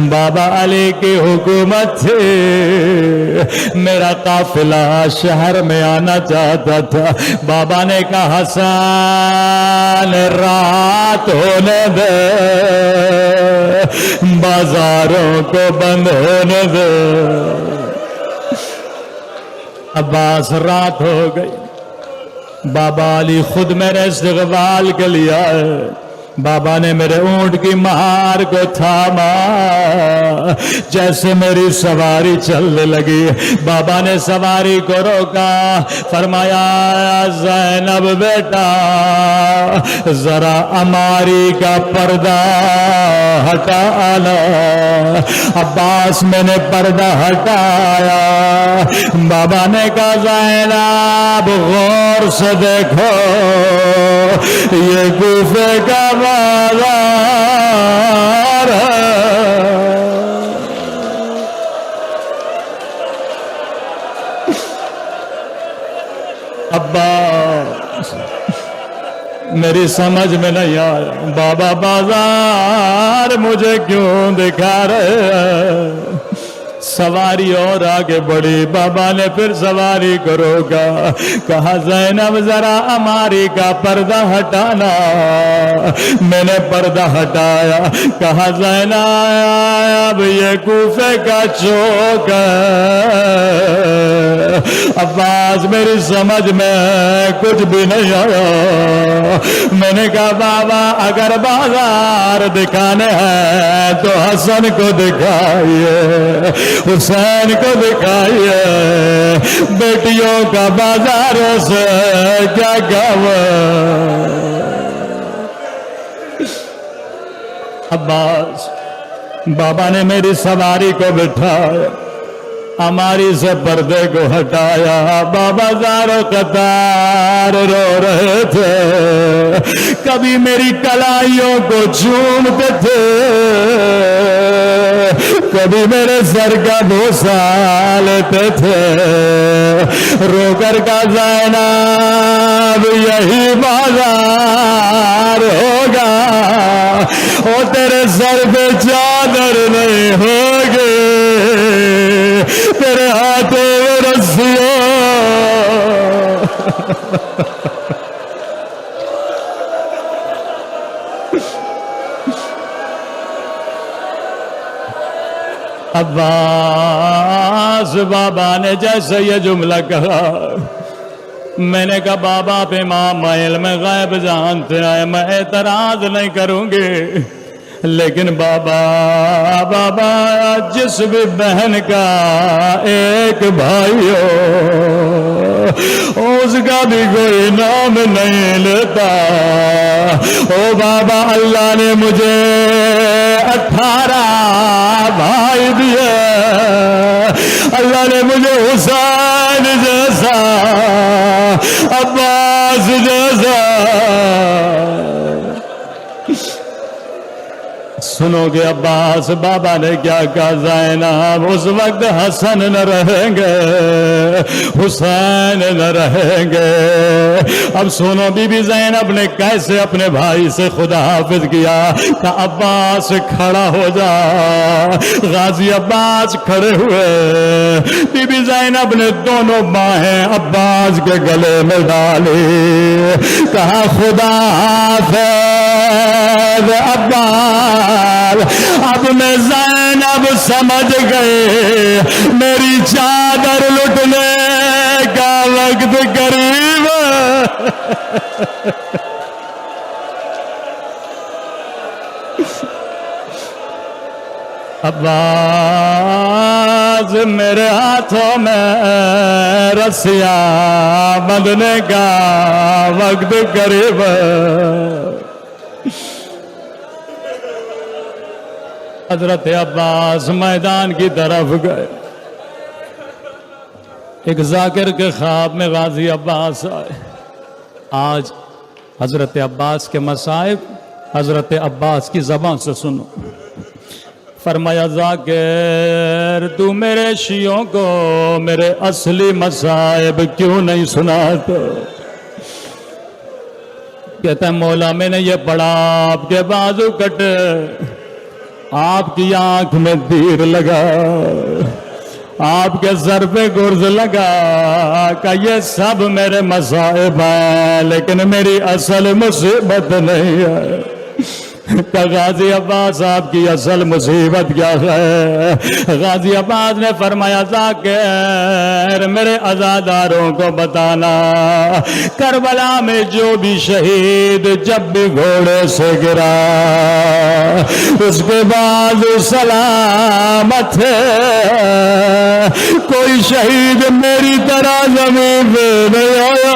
بابا علی کی حکومت تھی میرا قافلہ شہر میں آنا چاہتا تھا بابا نے کہا حسین رات ہونے دے بازاروں کو بند ہونے دے عباس رات ہو گئی بابا علی خود میرے استقبال کے لیے آئے بابا نے میرے اونٹ کی مہار کو تھاما جیسے میری سواری چلنے لگی بابا نے سواری کو روکا فرمایا زینب بیٹا ذرا اماری کا پردہ ہٹانا عباس میں نے پردہ ہٹایا بابا نے کہا زینب غور سے دیکھو یہ کوفے کا بازار ہے میری سمجھ میں نہیں آیا بابا بازار مجھے کیوں دکھا رہے ہیں؟ سواری اور آگے بڑھی، بابا نے پھر سواری کو روکا، کہا زینب ذرا اماری کا پردہ ہٹانا۔ میں نے پردہ ہٹایا، کہا زینب اب یہ کوفے کا چوک ہے۔ عباس میری سمجھ میں کچھ بھی نہیں آیا۔ میں نے کہا بابا اگر بازار دکھانے ہیں تو حسن کو دکھائیے، حسین کو دکھائیے، بیٹیوں کا بازاروں سے کیا کام۔ عباس بابا نے میری سواری کو بٹھایا، ہماری سے پردے کو ہٹایا، بابا زارو قطار رو رہے تھے، کبھی میری کلائیوں کو چومتے تھے، کبھی میرے سر کا بوسہ لیتے تھے، رو کر کا زینب یہی بازار ہوگا، او تیرے سر پہ چادر نہیں ہوگی، تیرے ہاتھوں میں رسیاں۔ عباس بابا نے جیسے یہ جملہ کہا، میں نے کہا بابا پہ امام علم غیب جانتے ہیں، میں اعتراض نہیں کروں گی، لیکن بابا جس بھی بہن کا ایک بھائی ہو اس کا بھی کوئی نام نہیں لیتا۔ او بابا اللہ نے مجھے 18 بھائی دیے، اللہ نے مجھے حسین جیسا، عباس جیسا۔ سنو گے عباس بابا نے کیا کہا، زینب اس وقت حسن نہ رہیں گے، حسین نہ رہیں گے۔ اب سنو بی بی زینب نے کیسے اپنے بھائی سے خدا حافظ کیا، کہ عباس کھڑا ہو جا۔ غازی عباس کھڑے ہوئے، بی بی زینب نے دونوں باہیں عباس کے گلے میں ڈالی، کہا خدا حافظ عباس۔ اب میں زینب سمجھ گئے میری چادر لٹنے کا وقت قریب ہے۔ عباس میرے ہاتھوں میں رسیاں بندھنے کا وقت قریب ہے۔ حضرت عباس میدان کی طرف گئے، ایک ذاکر کے خواب میں غازی عباس آئے۔ آج حضرت عباس کے مصائب حضرت عباس کی زبان سے سنو۔ فرمایا ذاکر تو میرے شیعوں کو میرے اصلی مصائب کیوں نہیں سناتا؟ کہتا ہے مولا میں نے یہ پڑھا، آپ کے بازو کٹے، آپ کی آنکھ میں تیر لگا، آپ کے سر پہ گرز لگا، کہ یہ سب میرے مصائب ہیں لیکن میری اصل مصیبت نہیں ہے۔ کہ غازی عباس آپ کی اصل مصیبت کیا ہے؟ غازی عباس نے فرمایا ذاکر میرے عزاداروں کو بتانا، کربلا میں جو بھی شہید جب بھی گھوڑے سے گرا اس کے بعد سلامت ہے، کوئی شہید میری طرح زمین پہ نہیں آیا۔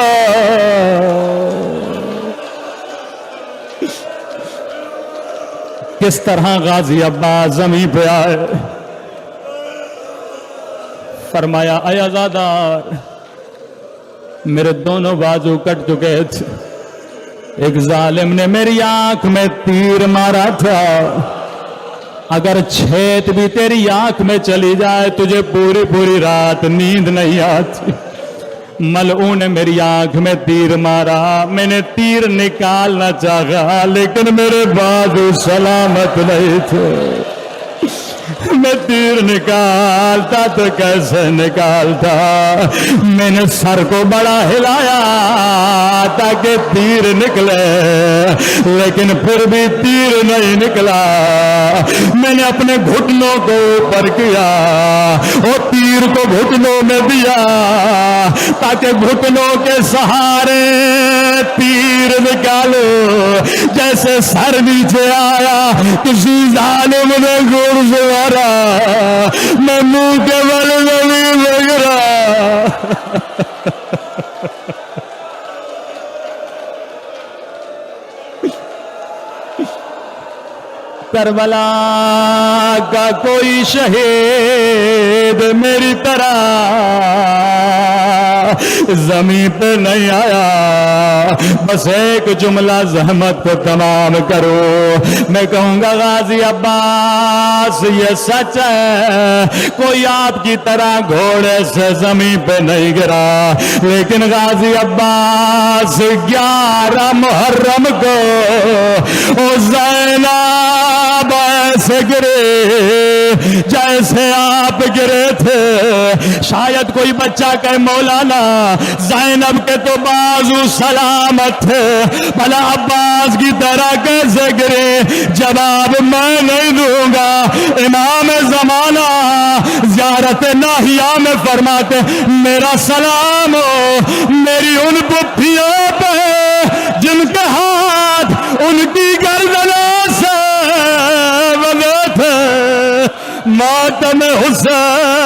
کس طرح غازی عباس زمین پہ آئے؟ فرمایا اے عزادار میرے دونوں بازو کٹ چکے تھے، ایک ظالم نے میری آنکھ میں تیر مارا تھا، اگر چھیت بھی تیری آنکھ میں چلی جائے تجھے پوری پوری رات نیند نہیں آتی۔ ملعون نے میری آنکھ میں تیر مارا، میں نے تیر نکالنا چاہا لیکن میرے بازو سلامت نہیں تھے۔ میں تیر نکالتا تو کیسے نکالتا، میں نے سر کو بڑا ہلایا تاکہ تیر نکلے لیکن پھر بھی تیر نہیں نکلا۔ میں نے اپنے گھٹنوں کو اوپر کیا اور تیر کو گھٹنوں میں دیا تاکہ گھٹنوں کے سہارے تیر نکالو۔ جیسے سر نیچے آیا کسی ظالم نے گھوڑ سے مارا، میں منہ کے بل زمین لگ رہا۔ کربلا کا کوئی شہید میری طرح زمین پہ نہیں آیا۔ بس ایک جملہ زحمت کو تمام کرو، میں کہوں گا غازی عباس یہ سچ ہے، کوئی آپ کی طرح گھوڑے سے زمین پہ نہیں گرا، لیکن غازی عباس 11 محرم کو او زینب ایسے گرے جیسے آپ گرے تھے۔ شاید کوئی بچہ کہے مولانا زینب کے تو بازو سلامت تھے، بھلا عباس کی طرح کیسے گرے؟ جواب میں نہیں دوں گا۔ امام زمانہ زیارت ناہیہ میں فرماتے میرا سلام ہو میری ان پھپھیوں پہ جن کے ہاتھ ان کی گردنوں سے بندھے تھے۔ ماتم حسین